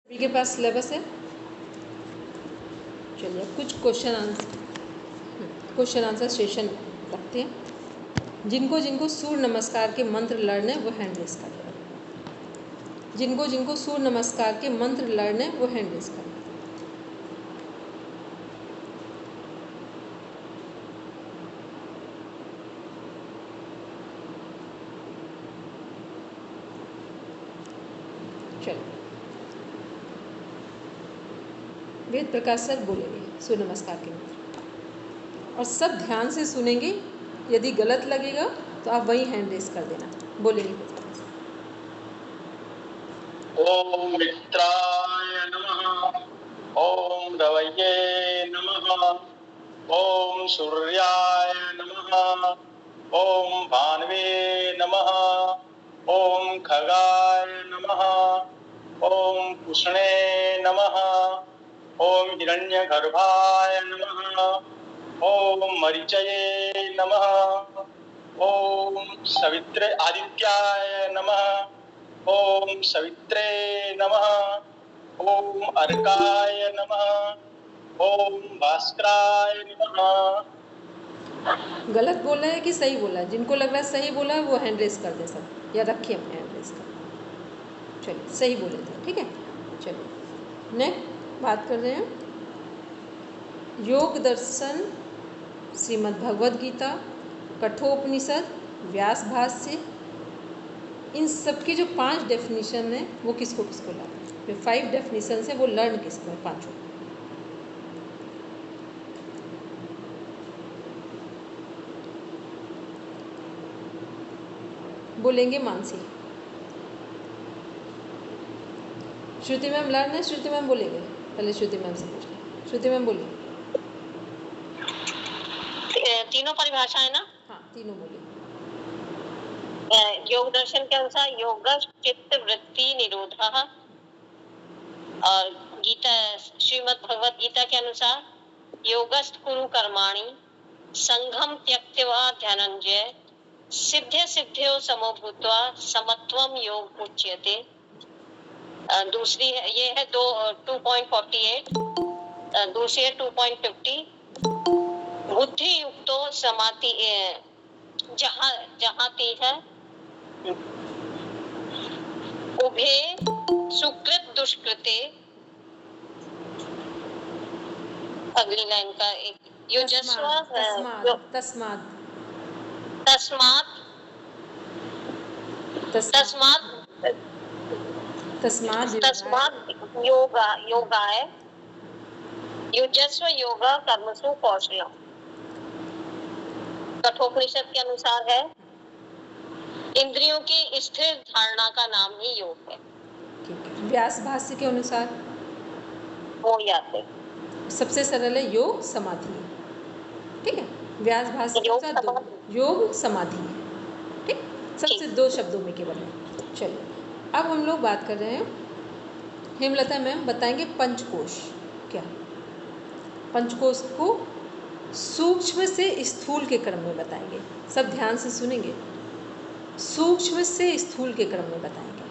सभी के पास सिलेबस है। चलिए कुछ क्वेश्चन आंसर सेशन रखते हैं। जिनको जिनको सूर्य नमस्कार के मंत्र लर्न है वो हैंड रेस कर लें। जिनको जिनको सूर्य नमस्कार के मंत्र लर्न है वो हैंड रेस कर लें। चलिए वेद प्रकाश सर बोलेंगे सूर्य नमस्कार के मंत्र और सब ध्यान से सुनेंगे। यदि गलत लगेगा तो आप वहीं हैंड रेस कर देना। बोलेंगे ओम मित्राय नमः, ओम रवये नमः, ओम सूर्याय नमः, ओम भानवे नमः, ओम खगाय नमः, ओम कृष्णे नमः, ओम हिरण्यगर्भाय नमः, ओम मरीचये नमः, ओम सवित्रे आदित्याय नमः, ओम सवित्रे नमः, ओम अर्काय नमः, ओम भास्कराय नमः। गलत बोला है कि सही बोला है? जिनको लग रहा है सही बोला है वो हैंड रेस कर दे सब, या रखिए अपने हैंड रेस कर। चलिए सही बोले थे, ठीक है। चलिए नेक्स्ट बात कर रहे हैं योग दर्शन, श्रीमद् भगवद गीता, कठोपनिषद, व्यास भाष्य, इन सब की जो 5 डेफिनेशन है वो किसको किसको लाना है। जो 5 डेफिनेशन है वो लर्न किसको है, 5। बोलेंगे मानसी। श्रुति मैम लर्न है, श्रुति मैम बोलेंगे। पहले श्रुति मैम से पूछें। श्रुति मैम बोलिए। तीनों परिभाषा है ना? हाँ तीनों बोलिए। योग दर्शन के अनुसार योग चित्त वृत्ति निरोधः, और गीता श्रीमद् भगवद गीता के अनुसार योगस्थ कुरु कर्माणि संघम त्यक्त्वा ध्यानंजय सिद्ध्य सिद्ध्यो समो भूत्वा समत्वम योग उच्यते। दूसरी है ये है 2.48, दूसरी है 2.50 बुद्धि युक्तो समाधि जहाँ तीज है उभे सुकृत दुष्कृते। अगली लाइन का एक युजस्व तस्मात् तस्मात् योगाय युजस्व योगा कर्मसु कौशलम। कठोपनिषद के अनुसार है इंद्रियों की स्थिर धारणा का नाम ही योग है। व्यास भाष्य के अनुसार वो याद है सबसे सरल है योग समाधि, ठीक है। व्यास भाष्य के अनुसार योग समाधि, ठीक। सबसे 2 शब्दों में केवल है। चलिए अब हम लोग बात कर रहे हैं, हेमलता मैम बताएंगे पंचकोश क्या। पंचकोश को सूक्ष्म से स्थूल के क्रम में बताएंगे। सब ध्यान से सुनेंगे। सूक्ष्म से स्थूल के क्रम में बताएंगे।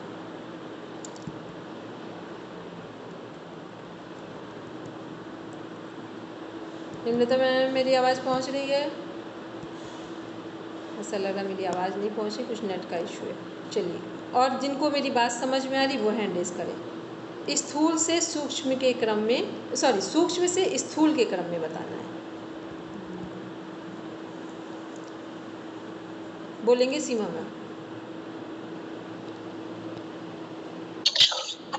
हेमलता मैम मेरी आवाज़ पहुंच रही है? ऐसा लग रहा मेरी आवाज़ नहीं पहुंची, कुछ नेट का इशू है। चलिए और जिनको मेरी बात समझ में आ रही वो हैंड रेस करें। स्थूल से सूक्ष्म के क्रम में, सूक्ष्म से स्थूल के क्रम में बताना है। बोलेंगे सीमा मैम।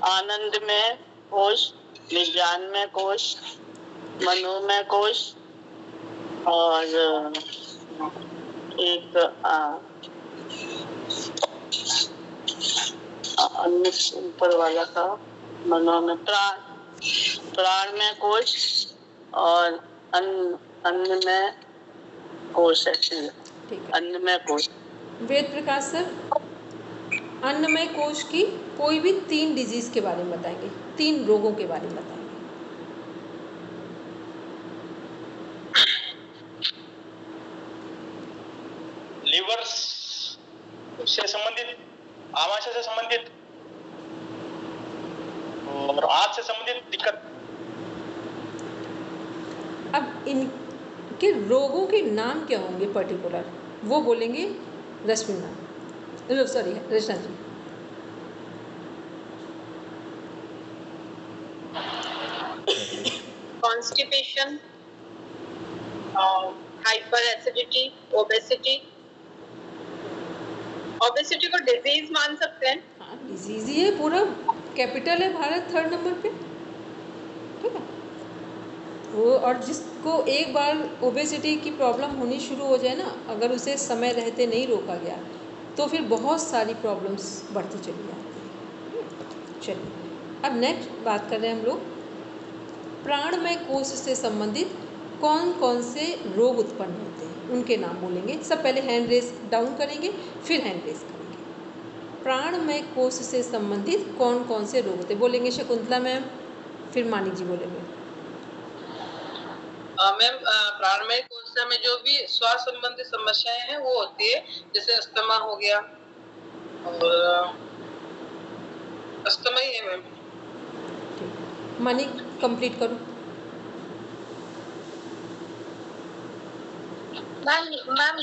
आनंद में कोश, विज्ञान में कोश, मनोमय कोश, और एक अन्य ऊपर वाला का मनोमय प्राण में कोश और अन्न में कोश है। अन्नमय कोश। वेद प्रकाश सर अन्नमय कोश की कोई भी 3 डिजीज के बारे में बताएंगे, 3 रोगों के बारे में बताएंगे। लिवर से संबंधित, आमाशय से संबंधित, और हाथ से संबंधित दिक्कत। अब इनके रोगों के नाम क्या होंगे पर्टिकुलर, वो बोलेंगे Rashmina, sorry Rachna ji. Constipation, hyper acidity, obesity. Obesity को डिजीज मान सकते हैं। हाँ डिजीज ही है, पूरा कैपिटल है भारत 3rd नंबर पे, ठीक है वो। और जिसको एक बार ओबेसिटी की प्रॉब्लम होनी शुरू हो जाए ना, अगर उसे समय रहते नहीं रोका गया तो फिर बहुत सारी प्रॉब्लम्स बढ़ती चली जाती हैं। चलिए अब नेक्स्ट बात कर रहे हैं हम लोग प्राणमय कोश से संबंधित कौन कौन से रोग उत्पन्न होते हैं, उनके नाम बोलेंगे। सब पहले हैंड रेस डाउन करेंगे, फिर हैंड रेस करेंगे। प्राणमय कोश से संबंधित कौन कौन से रोग होते हैं बोलेंगे शकुंतला मैम, फिर मानिक जी बोलेंगे। मैम प्राणमय कोशिका में जो भी श्वास संबंधी समस्याएं हैं वो होती है, जैसे अस्थमा हो गया, और अस्थमा ही है मैम। ठीक, मानिक कंप्लीट करो। मैम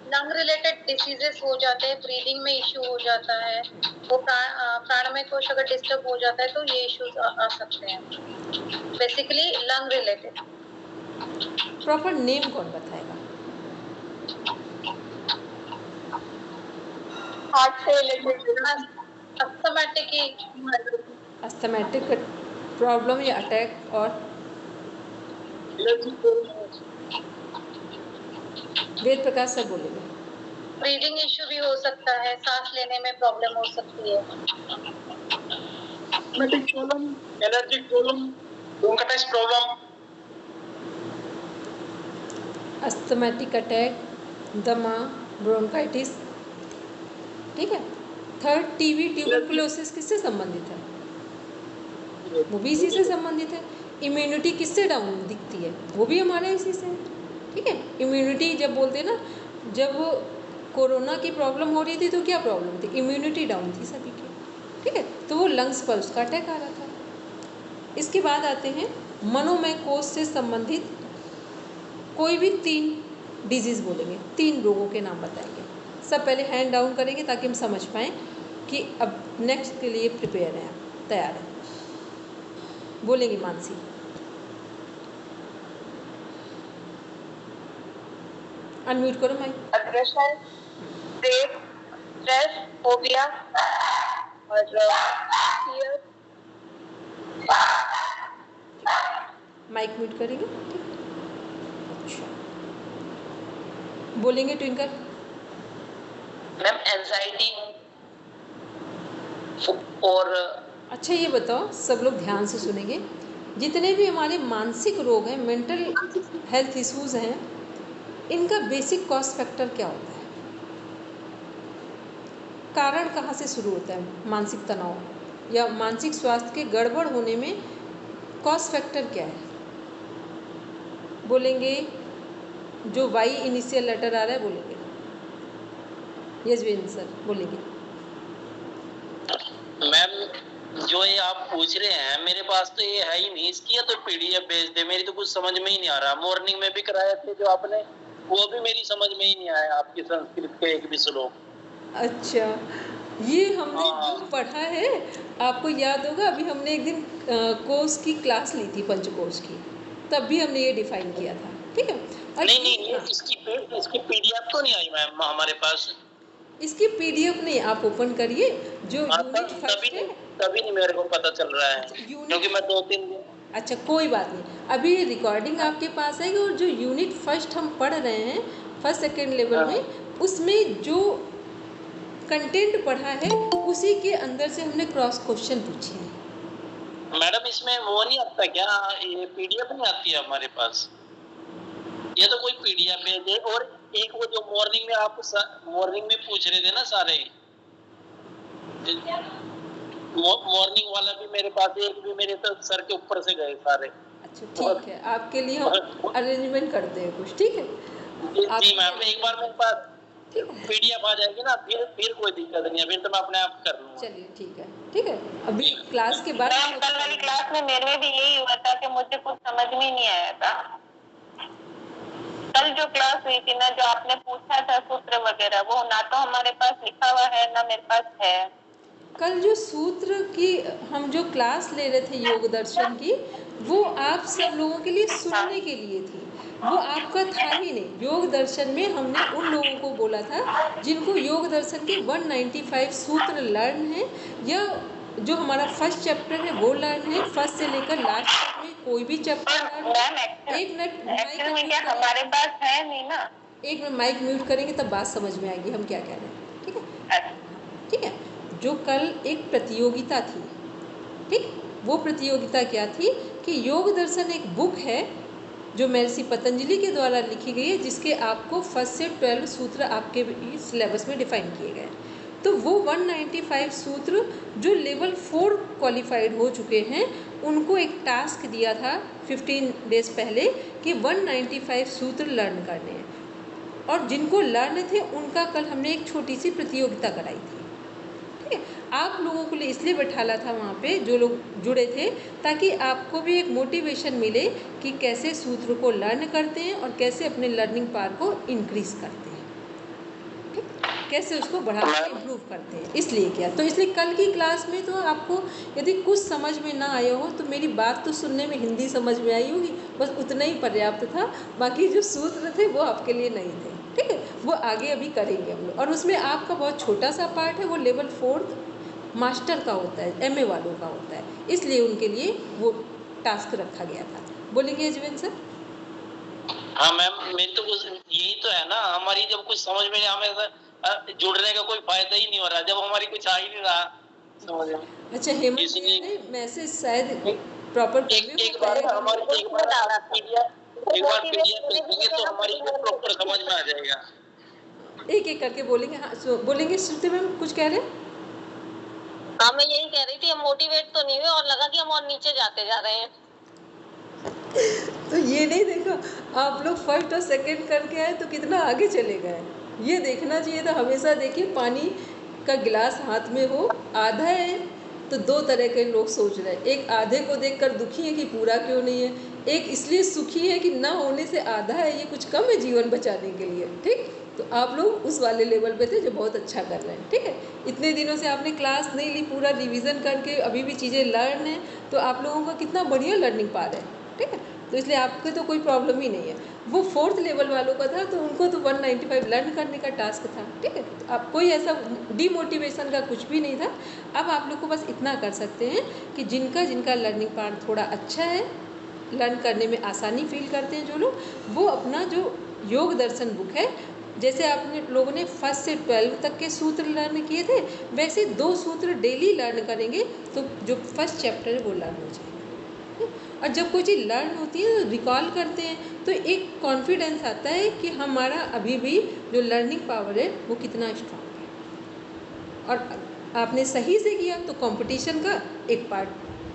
लंग रिलेटेड डिसीजेस हो जाते हैं, ब्रीदिंग में इश्यू हो जाता है, वो प्राणमय कोश अगर डिस्टर्ब हो जाता है तो ये इश्यूज आ सकते हैं। Basically lung related. Proper name कौन बताएगा? हार्ट से रिलेटेड अस्थमैटिक अस्थमैटिक प्रॉब्लम या अटैक, और वेद प्रकाश सर बोलेंगे। ब्रीदिंग इश्यू भी हो सकता है, सांस लेने में प्रॉब्लम हो सकती है। Allergy problem, bronchitis problem. Asthmatic attack, दमा, ब्रोंकाइटिस, ठीक है। 3rd टीबी ट्यूबरकुलोसिस किससे संबंधित है? वो भी इसी से संबंधित है। इम्यूनिटी किससे डाउन दिखती है? वो भी हमारे इसी से है, ठीक है। इम्यूनिटी जब बोलते हैं ना, जब कोरोना की प्रॉब्लम हो रही थी तो क्या प्रॉब्लम थी? इम्यूनिटी डाउन थी सभी की, ठीक है। तो वो लंग्स पर उसका अटैक आ रहा था। इसके बाद आते हैं मनोमय कोश से संबंधित कोई भी 3 डिजीज़ बोलेंगे, 3 रोगों के नाम बताएंगे। सब पहले हैंड डाउन करेंगे ताकि हम समझ पाएँ कि अब नेक्स्ट के लिए प्रिपेयर हैं, आप तैयार हैं। बोलेंगे मानसी। अनम्यूट करो mic. Aggression, stress, stress, phobia और फियर। माइक म्यूट करेंगे, ठीक। अच्छा बोलेंगे ट्विंकल। मैम एंजाइटी और अच्छा ये बताओ, सब लोग ध्यान से सुनेंगे, जितने भी हमारे मानसिक रोग हैं, मेंटल हेल्थ इश्यूज़ हैं, इनका बेसिक कॉज फैक्टर क्या होता है? कारण कहाँ से शुरू होता है मानसिक तनाव या मानसिक स्वास्थ्य के गड़बड़ होने में? कॉज फैक्टर क्या है? बोलेंगे जो वाई इनिशियल लेटर आ रहा है बोलेंगे। यशवेंद्र सर बोलेंगे। मैम जो ये आप पूछ रहे हैं मेरे पास तो ये है ही नहीं, इसकी तो पीडीएफ भेज दे, मेरी तो कुछ समझ में ही नहीं आ रहा। मॉर्निंग में भी कराए थे जो आपने, वो भी मेरी समझ में ही नहीं आया, आपकी संस्कृत के एक भी श्लोक। अच्छा ये हमने जो पढ़ा है, आपको याद होगा अभी हमने एक दिन कोर्स की क्लास ली थी, पंचकोश की, तब भी हमने ये डिफाइन किया था, ठीक है। और नहीं इसकी पीडीएफ तो नहीं आई मैम हमारे पास। इसकी पीडीएफ नहीं, आप ओपन करिए जो यूनिट फर्स्ट है। तभी नहीं मेरे को पता चल रहा है, क्योंकि मैं 2-3 दिन। अच्छा कोई बात नहीं, अभी रिकॉर्डिंग आपके पास है और जो यूनिट फर्स्ट हम पढ़ रहे हैं, 1st 2nd लेवल में, उसमें जो कंटेंट पढ़ा है उसी के अंदर से हमने क्रॉस क्वेश्चन पूछे हैं। मैडम इसमें वो नहीं आता क्या, ये पीडीएफ नहीं आती है हमारे पास? ये तो कोई पीडीएफ भेज दे। और एक वो जो मॉर्निंग में आप मॉर्निंग में पूछ रहे थे ना सारे, मॉर्निंग वाला भी मेरे पास, एक भी मेरे तो सर के ऊपर से गए सारे। अच्छा ठीक है, आपके लिए हम अरेंजमेंट करते हैं कुछ, ठीक है। जी मैम, एक बार मेरे पास ठीक है, PDF आ जाएगी ना, फिर कोई दिक्कत नहीं है, फिर तो मैं अपने आप कर लूँगा। चलिए ठीक है। अभी क्लास के बाद मैम कल वाली क्लास में मेरे में भी यही हुआ था कि मुझे कुछ समझ में ही नहीं आया था। कल जो क्लास हुई थी ना, जो आपने पूछा था सूत्र वगैरह, वो ना तो हमारे पास लिखा हुआ है ना मेरे पास है। कल जो सूत्र की हम जो क्लास ले रहे थे योग दर्शन की, वो आप सब लोगों के लिए सुनने के लिए थी, वो आपका था ही नहीं। योग दर्शन में हमने उन लोगों को बोला था जिनको योग दर्शन के 195 सूत्र लर्न है, या जो हमारा फर्स्ट चैप्टर है वो लर्न है, फर्स्ट से लेकर लास्ट तक में कोई भी चैप्टर लर्न है। एक मिनट माइक हमारे पास है नहीं ना। एक मिनट माइक म्यूट करेंगे तब बात समझ में आएगी हम क्या कह रहे हैं। ठीक है, ठीक है। जो कल एक प्रतियोगिता थी, ठीक, वो प्रतियोगिता क्या थी कि योग दर्शन एक बुक है जो महर्षि पतंजलि के द्वारा लिखी गई है, जिसके आपको फर्स्ट से 12 सूत्र आपके सिलेबस में डिफाइन किए गए। तो वो 195 सूत्र जो लेवल 4 क्वालिफाइड हो चुके हैं, उनको एक टास्क दिया था 15 डेज पहले कि 195 सूत्र लर्न करने हैं, और जिनको लर्न थे उनका कल हमने एक छोटी सी प्रतियोगिता कराई थी। ठीक है, आप लोगों को लिए इसलिए बैठाला था वहाँ पे जो लोग जुड़े थे, ताकि आपको भी एक मोटिवेशन मिले कि कैसे सूत्र को लर्न करते हैं और कैसे अपने लर्निंग पावर को इंक्रीज करते हैं, ठीक, कैसे उसको बढ़ाते हैं, इम्प्रूव करते हैं। इसलिए क्या, तो इसलिए कल की क्लास में तो आपको यदि कुछ समझ में ना आया हो तो मेरी बात तो सुनने में हिंदी समझ में आई होगी, बस उतना ही पर्याप्त था। बाकी जो सूत्र थे वो आपके लिए नहीं थे, ठीक है, वो आगे अभी करेंगे हम लोग। और उसमें आपका बहुत छोटा सा पार्ट है, वो लेवल 4 मास्टर का होता है, MA वालों का होता है, इसलिए उनके लिए वो टास्क रखा गया था। बोलेंगे अजमेन सर? हाँ मैम, मेरी तो कुछ यही तो है ना, हमारी जब कुछ समझ में नहीं, हमें जुड़ने का कोई फायदा ही नहीं हो रहा जब हमारी कुछ आ ही नहीं रहा समझ में। अच्छा, हेमंत जी ने मैसेज शायद प्रॉपर एक बार हमारी एक बार PDF देखेंगे तो हमारी प्रॉपर समझ में आ जाएगा। एक एक करके बोलेंगे। हाँ, बोलेंगे श्रुति मैम कुछ कह रहे हैं? हाँ, मैं यही कह रही थी, हम मोटिवेट तो नहीं हुए और लगा कि हम और नीचे जाते जा रहे हैं। तो ये नहीं देखो, आप लोग फर्स्ट और सेकंड करके आए तो कितना आगे चले गए, ये देखना चाहिए था। हमेशा देखिए, पानी का गिलास हाथ में हो, आधा है तो दो तरह के लोग सोच रहे हैं। एक आधे को देखकर दुखी है कि पूरा क्यों नहीं है, एक इसलिए सुखी है कि ना होने से आधा है, ये कुछ कम है जीवन बचाने के लिए। ठीक, तो आप लोग उस वाले लेवल पे थे जो बहुत अच्छा कर रहे हैं। ठीक है, इतने दिनों से आपने क्लास नहीं ली, पूरा रिवीजन करके अभी भी चीज़ें लर्न है, तो आप लोगों का कितना बढ़िया लर्निंग पार है। ठीक है, तो इसलिए आपको तो कोई प्रॉब्लम ही नहीं है। वो 4th लेवल वालों का था, तो उनको तो 195 लर्न करने का टास्क था। ठीक है, तो आप कोई ऐसा डीमोटिवेशन का कुछ भी नहीं था। अब आप लोग को बस इतना कर सकते हैं कि जिनका जिनका लर्निंग पार्ट थोड़ा अच्छा है, लर्न करने में आसानी फील करते हैं जो लोग, वो अपना जो योग दर्शन बुक है, जैसे आपने लोगों ने 1st से 12 तक के सूत्र लर्न किए थे, वैसे 2 सूत्र डेली लर्न करेंगे तो जो फर्स्ट चैप्टर है वो लर्न हो जाएगा। और जब कोई चीज़ लर्न होती है तो रिकॉल करते हैं तो एक कॉन्फिडेंस आता है कि हमारा अभी भी जो लर्निंग पावर है वो कितना स्ट्रांग है, और आपने सही से किया तो कंपटीशन का एक पार्ट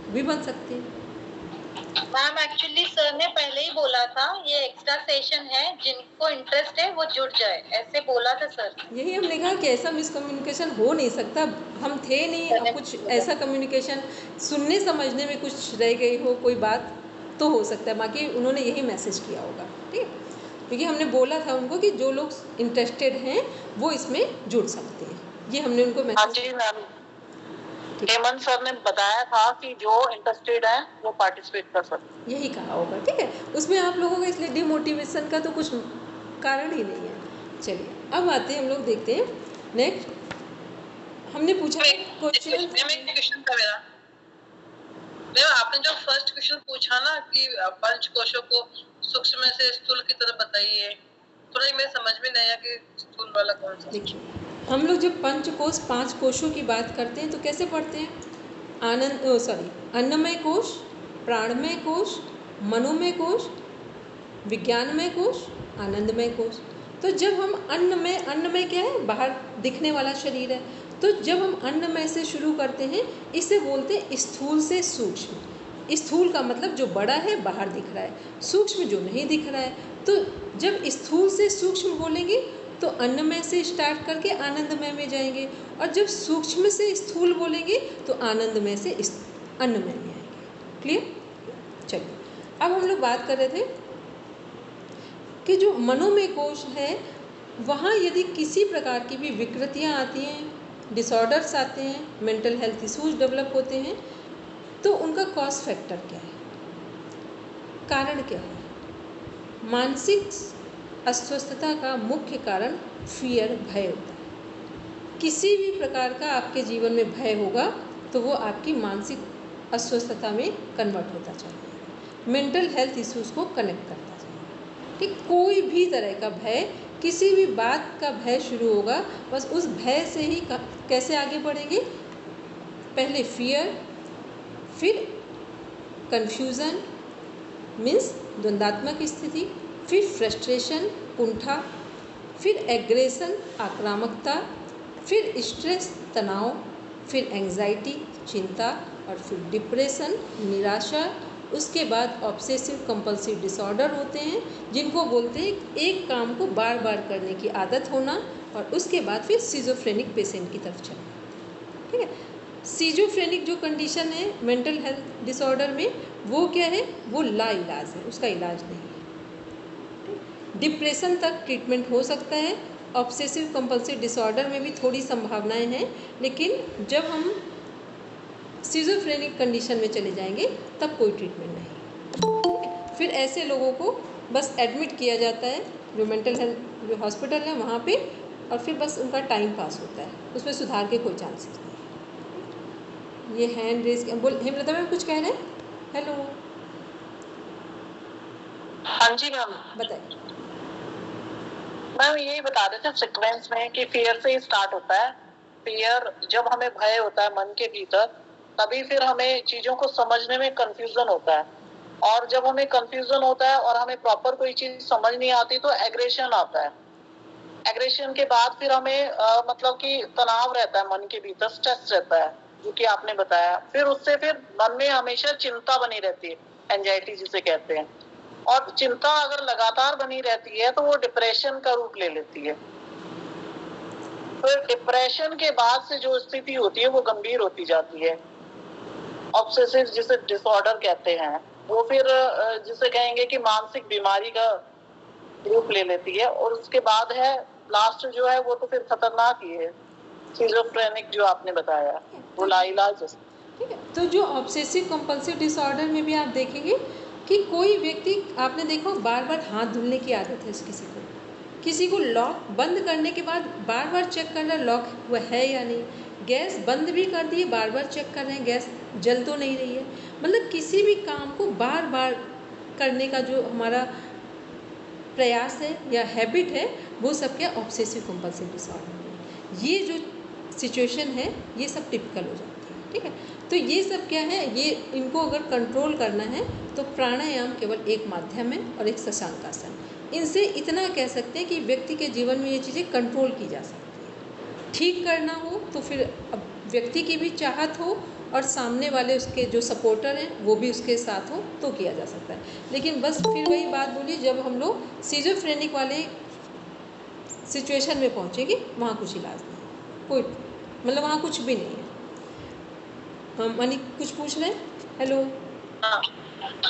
भी बन सकते हैं। मैम एक्चुअली सर ने पहले ही बोला था ये एक्स्ट्रा सेशन है, जिनको इंटरेस्ट है वो जुड़ जाए, ऐसे बोला था सर। यही हमने कहा कि ऐसा मिसकम्युनिकेशन हो नहीं सकता, हम थे नहीं, और कुछ ऐसा कम्युनिकेशन सुनने समझने में कुछ रह गई हो कोई बात तो हो सकता है, बाकी उन्होंने यही मैसेज किया होगा। ठीक है, क्योंकि हमने बोला था उनको कि जो लोग इंटरेस्टेड हैं वो इसमें जुड़ सकते हैं, ये हमने उनको मैसेज। हेमंत सर ने बताया था कि जो इंटरेस्टेड है वो पार्टिसिपेट कर सकते, यही कहा होगा। ठीक है, उसमें आप लोगों का इसलिए डिमोटिवेशन का तो कुछ कारण ही नहीं है। चलिए अब आते हैं, हम लोग देखते हैं नेक्स्ट। हमने पूछा क्वेश्चन था मेरा। आपने जो फर्स्ट क्वेश्चन पूछा ना कि पंच कोशों को सूक्ष्म से स्थूल की तरफ बताइए, थोड़ा ही मेरे समझ में नहीं आया कि स्थूल वाला कौन सा। देखिए, हम लोग जब पंचकोश 5 कोशों की बात करते हैं तो कैसे पढ़ते हैं? अन्नमय कोश, प्राणमय कोश, मनोमय कोश, विज्ञानमय कोश, आनंदमय कोश। तो जब हम अन्नमय क्या है? बाहर दिखने वाला शरीर है। तो जब हम अन्नमय से शुरू करते हैं, इसे बोलते हैं स्थूल से सूक्ष्म। स्थूल का मतलब जो बड़ा है बाहर दिख रहा है, सूक्ष्म जो नहीं दिख रहा है। तो जब स्थूल से सूक्ष्म बोलेंगे तो अन्नमय से स्टार्ट करके आनंदमय में जाएंगे, और जब सूक्ष्म से स्थूल बोलेंगे तो आनंदमय से अन्नमय में आएंगे। क्लियर? चलिए, अब हम लोग बात कर रहे थे कि जो मनोमय कोश है वहाँ यदि किसी प्रकार की भी विकृतियाँ आती हैं, डिसऑर्डर्स आते हैं, मेंटल हेल्थ इश्यूज डेवलप होते हैं, तो उनका कॉज फैक्टर क्या है, कारण क्या है? मानसिक अस्वस्थता का मुख्य कारण फियर, भय होता है। किसी भी प्रकार का आपके जीवन में भय होगा तो वो आपकी मानसिक अस्वस्थता में कन्वर्ट होता जाएगा, मेंटल हेल्थ इश्यूज को कनेक्ट करता जाएगा। ठीक, कोई भी तरह का भय, किसी भी बात का भय शुरू होगा, बस उस भय से ही कैसे आगे बढ़ेंगे? पहले फियर, फिर कन्फ्यूज़न मीन्स द्वंद्वात्मक स्थिति, फिर फ्रस्ट्रेशन, कुंठा, फिर एग्रेशन, आक्रामकता, फिर स्ट्रेस, तनाव, फिर एंजाइटी, चिंता, और फिर डिप्रेशन, निराशा। उसके बाद ऑब्सेसिव कंपल्सिव डिसऑर्डर होते हैं, जिनको बोलते हैं एक काम को बार बार करने की आदत होना, और उसके बाद फिर सिजोफ्रेनिक पेशेंट की तरफ चलना। ठीक है, सिजोफ्रेनिक जो कंडीशन है मेंटल हेल्थ डिसऑर्डर में, वो क्या है? वो लाइलाज है, उसका इलाज नहीं है। डिप्रेशन तक ट्रीटमेंट हो सकता है, ऑब्सेसिव कंपल्सिव डिसऑर्डर में भी थोड़ी संभावनाएं हैं, लेकिन जब हम सिजोफ्रेनिक कंडीशन में चले जाएंगे तब कोई ट्रीटमेंट नहीं। फिर ऐसे लोगों को बस एडमिट किया जाता है जो मेंटल हेल्थ जो हॉस्पिटल है वहाँ पे, और फिर बस उनका टाइम पास होता है, उसमें सुधार के कोई चांसेस नहीं। ये हैंड रेज बोल, हेमलता मैम कुछ कह रहे हैं? हेलो, हाँ जी मैम, बताइए। मैम यही बता रहे थे सीक्वेंस में कि फियर से ही स्टार्ट होता है। फियर, जब हमें भय होता है मन के भीतर, तभी फिर हमें चीजों को समझने में कंफ्यूजन होता है, और जब हमें कंफ्यूजन होता है और हमें प्रॉपर कोई चीज समझ नहीं आती तो एग्रेशन आता है। एग्रेशन के बाद फिर हमें मतलब कि तनाव रहता है मन के भीतर, स्ट्रेस रहता है, जो कि आपने बताया। फिर उससे फिर मन में हमेशा चिंता बनी रहती है, एंजाइटी जिसे कहते हैं, और चिंता अगर लगातार बनी रहती है तो वो डिप्रेशन का रूप ले लेती है। फिर डिप्रेशन के बाद से जो स्थिति होती है वो गंभीर होती जाती है। ऑब्सेसिव जिसे डिसऑर्डर कहते हैं, वो फिर जिसे कहेंगे कि मानसिक बीमारी का रूप ले लेती है, और उसके बाद है लास्ट जो है वो तो फिर खतरनाक ही है, सिजोफ्रेनिक जो आपने बताया, वो लाइलाज। ठीक है, तो जो ऑब्सेसिव कंपल्सिव डिसऑर्डर में भी आप देखेंगे कि कोई व्यक्ति, आपने देखो बार बार हाथ धुलने की आदत है किसी को लॉक बंद करने के बाद बार बार चेक कर रहा है लॉक हुआ है या नहीं, गैस बंद भी कर दी, बार बार चेक कर रहे हैं गैस जल तो नहीं रही है। मतलब किसी भी काम को बार बार करने का जो हमारा प्रयास है या हैबिट है, वो सब क्या ऑब्सेसिव कंपल्सिव डिसऑर्डर है। ये जो सिचुएशन है ये सब टिपिकल हो जाती है। ठीक है, तो ये सब क्या है, ये इनको अगर कंट्रोल करना है तो प्राणायाम केवल एक माध्यम है और एक शशांकासन। इनसे इतना कह सकते हैं कि व्यक्ति के जीवन में ये चीज़ें कंट्रोल की जा सकती है। ठीक करना हो तो फिर अब व्यक्ति की भी चाहत हो और सामने वाले उसके जो सपोर्टर हैं वो भी उसके साथ हो तो किया जा सकता है। लेकिन बस फिर वही बात बोली, जब हम लोग सिजोफ्रेनिक वाले सिचुएशन में पहुँचेंगे वहाँ कुछ इलाज नहीं, कोई मतलब वहाँ कुछ भी नहीं है। हम मनी कुछ पूछ रहे हैं? हेलो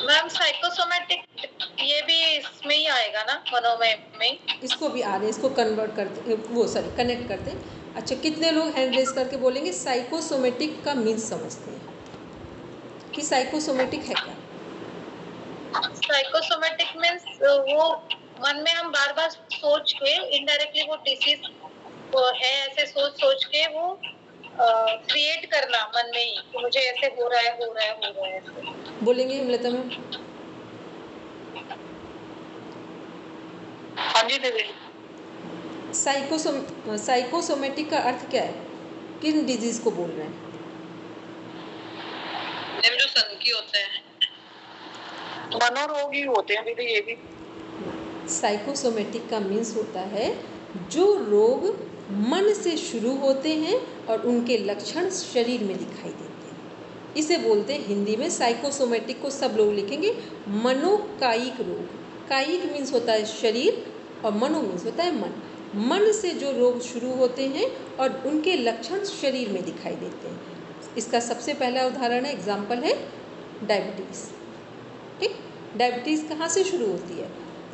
मैम, साइकोसोमेटिक ये भी इसमें ही आएगा ना, मनोमय में? इसको भी आ रहे हैं, इसको कन्वर्ट करते वो सॉरी कनेक्ट करते हैं। अच्छा, कितने लोग हैंड रेज करके बोलेंगे साइकोसोमेटिक का मीन्स समझते हैं कि साइकोसोमेटिक है क्या? साइकोसोमेटिक मीन्स वो मन में हम बार बार सोच के इनडायरेक्टली वो डिसीज है ऐसे सोच के वो क्रिएट करना मन में ही कि मुझे ऐसे हो रहा है ऐसे। बोलेंगे हेमलता मैम? हाँ जी दीदी। साइकोसोमेटिक का अर्थ क्या है, किन डिजीज को बोल रहे हैं? जो सनकी होते हैं, मनोरोगी होते हैं दीदी ये भी। साइकोसोमेटिक का मीन्स होता है जो रोग मन से शुरू होते हैं और उनके लक्षण शरीर में दिखाई देते हैं, इसे बोलते हैं हिंदी में साइकोसोमेटिक को सब लोग लिखेंगे मनोकायिक रोग। कायिक मीन्स होता है शरीर और मनो मीन्स होता है मन। मन से जो रोग शुरू होते हैं और उनके लक्षण शरीर में दिखाई देते हैं। इसका सबसे पहला उदाहरण है, एग्जाम्पल है डायबिटीज़। ठीक, डायबिटीज़ कहाँ से शुरू होती है?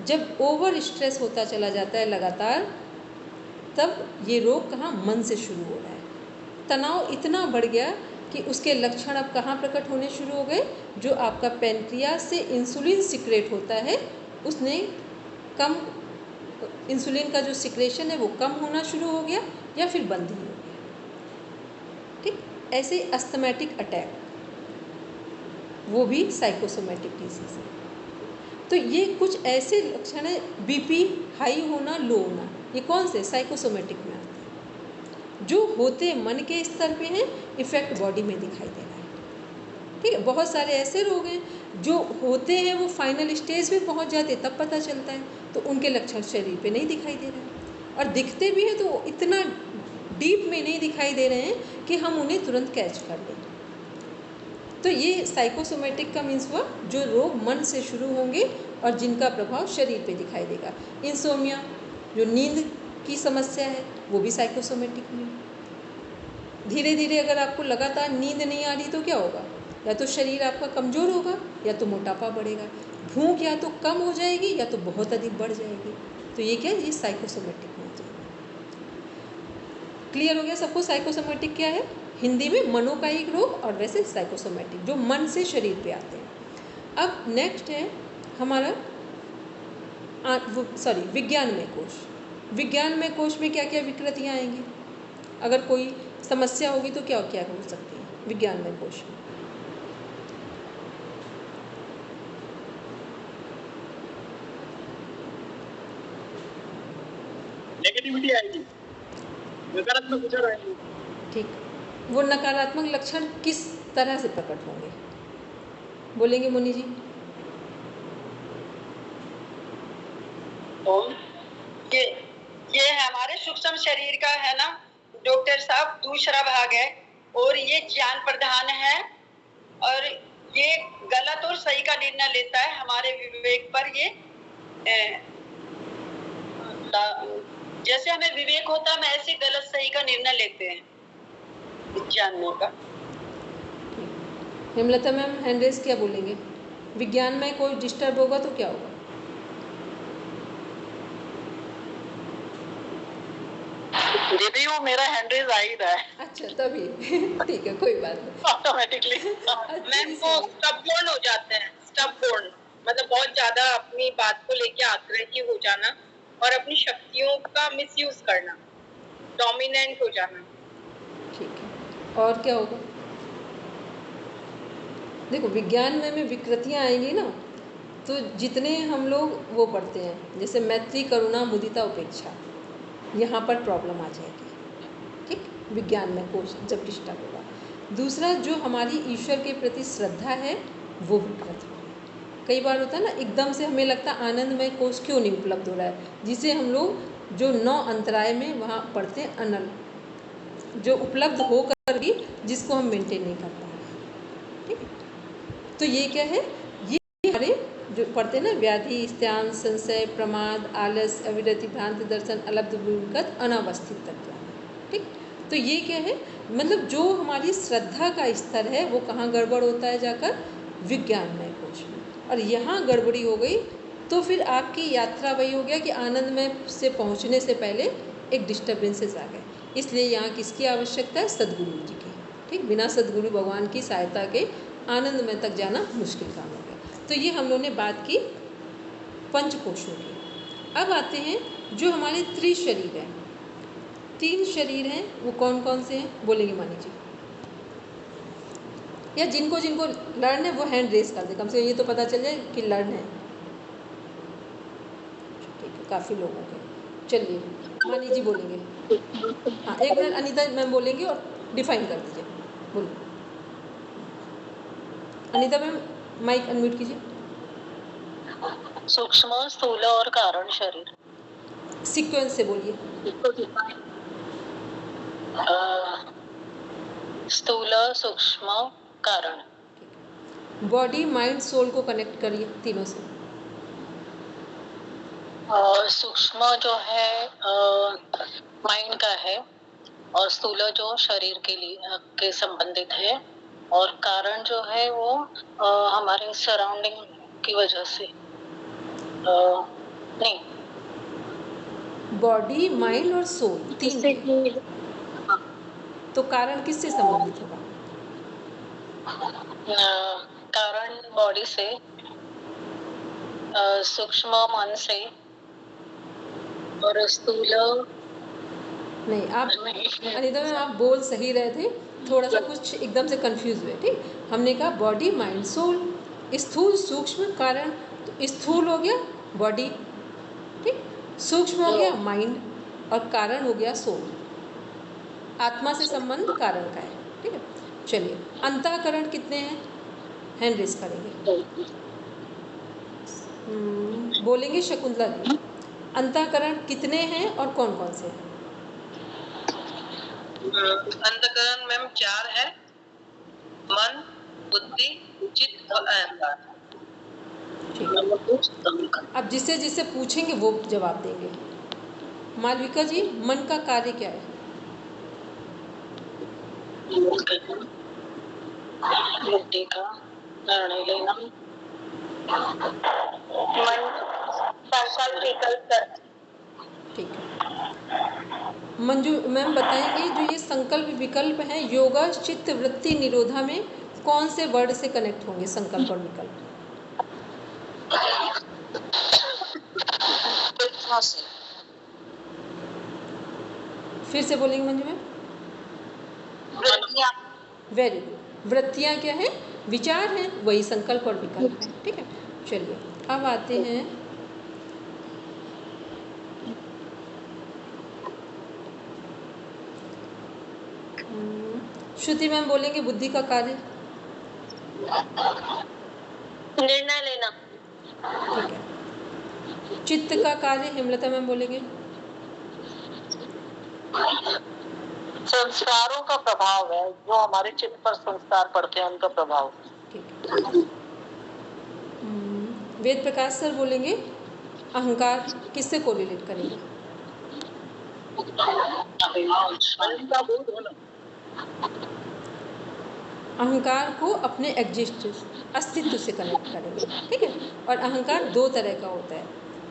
जब ओवर स्ट्रेस होता चला जाता है लगातार, तब ये रोग कहाँ, मन से शुरू हो रहा है। तनाव इतना बढ़ गया कि उसके लक्षण अब कहाँ प्रकट होने शुरू हो गए, जो आपका पैंक्रियास से इंसुलिन सिक्रेट होता है उसने कम, इंसुलिन का जो सिक्रेशन है वो कम होना शुरू हो गया या फिर बंद ही हो गया। ठीक, ऐसे अस्थमैटिक अटैक, वो भी साइकोसोमेटिक डिजीज़ है। तो ये कुछ ऐसे लक्षण है, बीपी हाई होना, लो होना, ये कौन से, साइकोसोमेटिक में आते हैं। जो होते मन के स्तर पे हैं, इफेक्ट बॉडी में दिखाई दे रहा है। ठीक है, बहुत सारे ऐसे रोग हैं जो होते हैं, वो फाइनल स्टेज पे पहुंच जाते तब पता चलता है, तो उनके लक्षण शरीर पे नहीं दिखाई दे रहे हैं, और दिखते भी हैं तो इतना डीप में नहीं दिखाई दे रहे हैं कि हम उन्हें तुरंत कैच कर लें। तो ये साइकोसोमेटिक का मीन्स हुआ जो रोग मन से शुरू होंगे और जिनका प्रभाव शरीर पे दिखाई देगा। इंसोमिया, जो नींद की समस्या है, वो भी साइकोसोमेटिक में। धीरे धीरे अगर आपको लगातार नींद नहीं आ रही तो क्या होगा, या तो शरीर आपका कमज़ोर होगा या तो मोटापा बढ़ेगा, भूख या तो कम हो जाएगी या तो बहुत अधिक बढ़ जाएगी। तो ये क्या है, ये साइकोसोमेटिक में आ जाएगा। क्लियर हो गया सबको साइकोसोमेटिक क्या है? हिंदी में मनोकायिक रोग, और वैसे साइकोसोमेटिक जो मन से शरीर पे आते हैं। अब नेक्स्ट है हमारा विज्ञानमय कोश। विज्ञानमय कोश में क्या क्या विकृतियाँ आएंगी, अगर कोई समस्या होगी तो क्या क्या हो सकती है विज्ञानमय कोश में? नेगेटिविटी आएगी, नकारात्मक विचार आएंगे। ठीक, वो नकारात्मक लक्षण किस तरह से प्रकट होंगे, बोलेंगे मुनि जी? ये हमारे सूक्ष्म शरीर का है ना डॉक्टर साहब, दूसरा भाग है, और ये ज्ञान प्रधान है, और ये गलत और सही का निर्णय लेता है हमारे विवेक पर। ये जैसे हमें विवेक होता है, हम ऐसे गलत सही का निर्णय लेते हैं जानने का। हेमलता मैम, हैंड क्या बोलेंगे? विज्ञान में कोई डिस्टर्ब होगा तो क्या होगा? दीदी वो मेरा हैंडरेज आ ही रहा है। अच्छा, तभी ठीक है, कोई बात नहीं, ऑटोमेटिकली। मैम वो स्टबबोर्न हो जाते हैं, स्टबबोर्न मतलब बहुत ज्यादा अपनी बात को लेके आग्रही हो जाना और अपनी शक्तियों का मिसयूज करना, डोमिनेंट हो जाना। ठीक है, और क्या होगा? देखो, विज्ञान में विकृतियाँ आएंगी ना, तो जितने हम लोग वो पढ़ते हैं, जैसे मैत्री, करुणा, मुदिता, उपेक्षा, यहाँ पर प्रॉब्लम आ जाएगी। ठीक, विज्ञान में कोश जब डिस्टर्ब होगा। दूसरा, जो हमारी ईश्वर के प्रति श्रद्धा है वो विकृत होगी। कई बार होता है ना, एकदम से हमें लगता है आनंदमय कोश क्यों नहीं उपलब्ध हो रहा है, जिसे हम लोग जो 9 अंतराय में वहाँ पढ़ते हैं, अनल, जो उपलब्ध होकर भी जिसको हम मेंटेन नहीं कर पा रहे। ठीक है, तो ये क्या है, ये हमारे जो पढ़ते हैं ना, व्याधि, स्त्यान, संशय, प्रमाद, आलस, अविरति, भ्रांति, दर्शन, अलब्ध, विमुखत, अनावस्थित तत्व। ठीक, तो ये क्या है, मतलब जो हमारी श्रद्धा का स्तर है वो कहाँ गड़बड़ होता है, जाकर विज्ञानमय कोश में। और यहाँ गड़बड़ी हो गई तो फिर आपकी यात्रा वही हो गया कि आनंदमय से पहुँचने से पहले एक डिस्टर्बेंसेस आ गए। इसलिए यहाँ किसकी आवश्यकता है? सद्गुरु जी की। ठीक, बिना सद्गुरु भगवान की सहायता के आनंदमय तक जाना मुश्किल काम हो गया। तो ये हम लोगों ने बात की पंचकोशों की। अब आते हैं जो हमारे त्रिशरीर हैं, 3 शरीर हैं, वो कौन कौन से हैं, बोलेंगे मानी जी? या जिनको जिनको लर्न है वो हैंड रेस कर दे, कम से कम ये तो पता चल जाए कि लर्न है। ठीक है, काफ़ी लोगों के। चलिए मानी जी बोलेंगे। हाँ, एक मिनट, अनीता मैम बोलेंगे और डिफाइन कर दीजिए। बोलिए अनीता मैम, माइक अनम्यूट कीजिए। सूक्ष्म, स्थूल और कारण शरीर। सीक्वेंस से बोलिए। स्थूल, सूक्ष्म, कारण। बॉडी, माइंड, सोल को कनेक्ट करिए तीनों से। सूक्ष्म जो है माइंड का है, और स्थूल जो शरीर के लिए के संबंधित है, और कारण जो है वो हमारे सराउंडिंग की वजह से नहीं, बॉडी, माइंड और सोल, तीन इससे है। तो कारण किससे संबंधित होगा? कारण बॉडी से, सूक्ष्म मन से, और स्थूल नहीं, आप अनिता मैम आप बोल सही रहे थे, थोड़ा सा कुछ एकदम से कंफ्यूज हुए। ठीक, हमने कहा बॉडी, माइंड, सोल, स्थूल, सूक्ष्म, कारण। तो स्थूल हो गया बॉडी, ठीक, सूक्ष्म हो गया माइंड, और कारण हो गया सोल। आत्मा से संबंध कारण का है। ठीक है, चलिए अंतःकरण कितने हैं? हैंड रेस करेंगे। बोलेंगे शकुंतला जी, अंतःकरण कितने हैं और कौन कौन से हैं? अंतःकरण मैम 4 है, मन, बुद्धि, चित्त और अहंकार। ठीक, अब जिसे जिसे पूछेंगे वो जवाब देंगे। मालविका जी, मन का कार्य क्या है? बुद्धि का निर्णय लेना, मन संकल्प विकल्प करना। ठीक है, मंजू मैम बताएंगे जो ये संकल्प विकल्प हैं योगा चित्त वृत्ति निरोधा में कौन से वर्ड से कनेक्ट होंगे? संकल्प और विकल्प से। फिर से बोलेंगे मंजू मैम? Very good. वृत्तियाँ क्या है? विचार हैं, वही संकल्प और विकल्प है। ठीक है, चलिए अब आते हैं श्रुति मैम बोलेंगे बुद्धि का कार्य। निर्णय लेना। ठीक है, चित्त का कार्य हेमलता मैम बोलेंगे। संस्कारों का प्रभाव है, जो हमारे चित्त पर संस्कार पड़ते हैं उनका प्रभाव। ठीक है, वेद प्रकाश सर बोलेंगे अहंकार किससे कोरिलेट करेंगे? अहंकार को अपने एग्जिस्ट अस्तित्व से कनेक्ट करेंगे। ठीक है, और अहंकार दो तरह का होता है,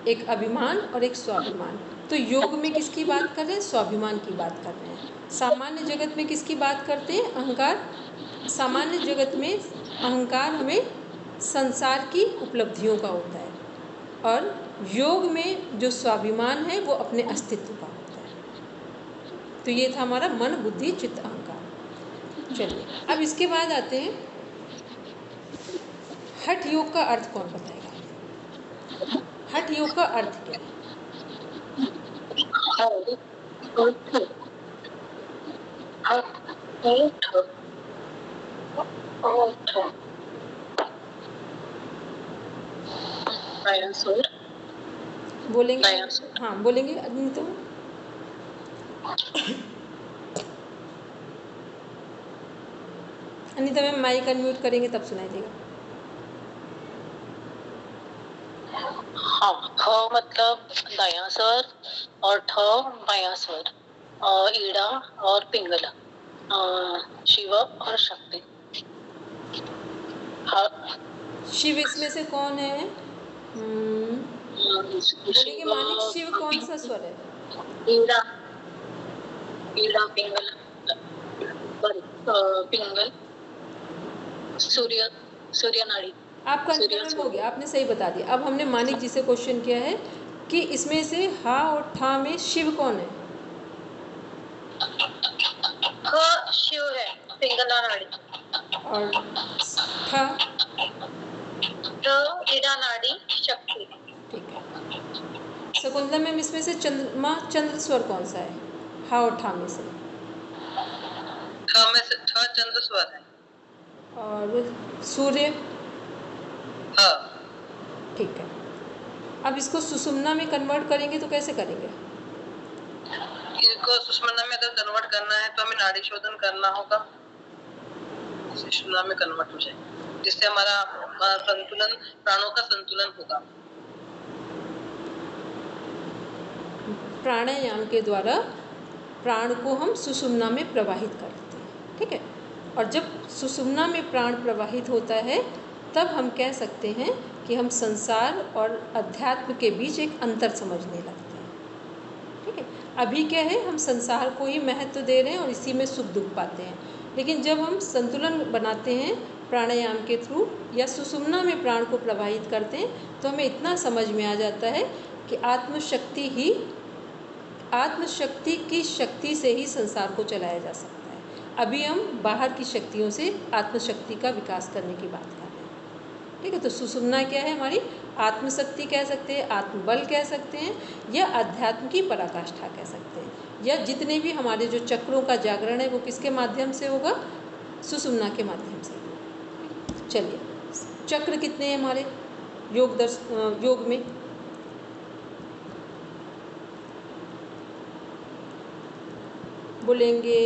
एक अभिमान और एक स्वाभिमान। तो योग में किसकी बात कर रहे हैं? स्वाभिमान की बात कर रहे हैं। सामान्य जगत में किसकी बात करते हैं? अहंकार। सामान्य जगत में अहंकार हमें संसार की उपलब्धियों का होता है, और योग में जो स्वाभिमान है वो अपने अस्तित्व का होता है। तो ये था हमारा मन बुद्धि चित्त अहंकार। चलिए अब इसके बाद आते हैं हठ योग का अर्थ कौन बताएगा? हठ योग का अर्थ क्या है? बोलेंगे? हाँ बोलेंगे Anita. Anita ma'am mic unmute करेंगे तब सुनाई देगा। हाँ, ख मतलब दायां स्वर और ठ बायां स्वर, ईड़ा और पिंगला, शिव और शक्ति। शिव इसमें से कौन है? बोलेंगे मानिक शिव कौन सा स्वर है? ईड़ा, ईड़ा पिंगल, पिंगल, सूर्य, सूर्य नाड़ी। आपका कन्फ्यूजन हो गया, आपने सही बता दिया। अब हमने मानिक जी से क्वेश्चन किया है कि इसमें से हा और ठा में शिव कौन है? ख शिव है, पिंगला नाड़ी। और ठा? ईड़ा नाड़ी शक्ति। ठीक है, शकुंतला मैम इसमें से चंद्रमा चंद्र स्वर कौन सा है? हा और ठा में से? ठ में से ठ चंद्र स्वर है। और सूर्य? हाँ। ठीक है, अब इसको सुषुम्ना में कन्वर्ट करेंगे तो कैसे करेंगे? इनको सुषुम्ना में अगर कन्वर्ट करना है तो हमें नाड़ी शोधन करना होगा, सुषुम्ना में कन्वर्ट हो जाए, जिससे हमारा संतुलन, प्राणों का संतुलन होगा। प्राणायाम के द्वारा प्राण को हम सुषुम्ना में प्रवाहित करते हैं, ठीक है। और जब सुषुम्ना में प्राण प्रवाहित होता है तब हम कह सकते हैं कि हम संसार और अध्यात्म के बीच एक अंतर समझने लगते हैं, ठीक है। अभी क्या है, हम संसार को ही महत्व दे रहे हैं और इसी में सुख दुख पाते हैं, लेकिन जब हम संतुलन बनाते हैं प्राणायाम के थ्रू या सुषुम्ना में प्राण को प्रवाहित करते हैं तो हमें इतना समझ में आ जाता है कि आत्मशक्ति की शक्ति से ही संसार को चलाया जा सकता है। अभी हम बाहर की शक्तियों से आत्मशक्ति का विकास करने की बात कर रहे हैं, ठीक है। तो सुषुम्ना क्या है, हमारी आत्मशक्ति कह सकते हैं, आत्मबल कह सकते हैं, या अध्यात्म की पराकाष्ठा कह सकते हैं, या जितने भी हमारे जो चक्रों का जागरण है वो किसके माध्यम से होगा, सुषुम्ना के माध्यम से। चलिए, चक्र कितने हैं हमारे योग में? बोलेंगे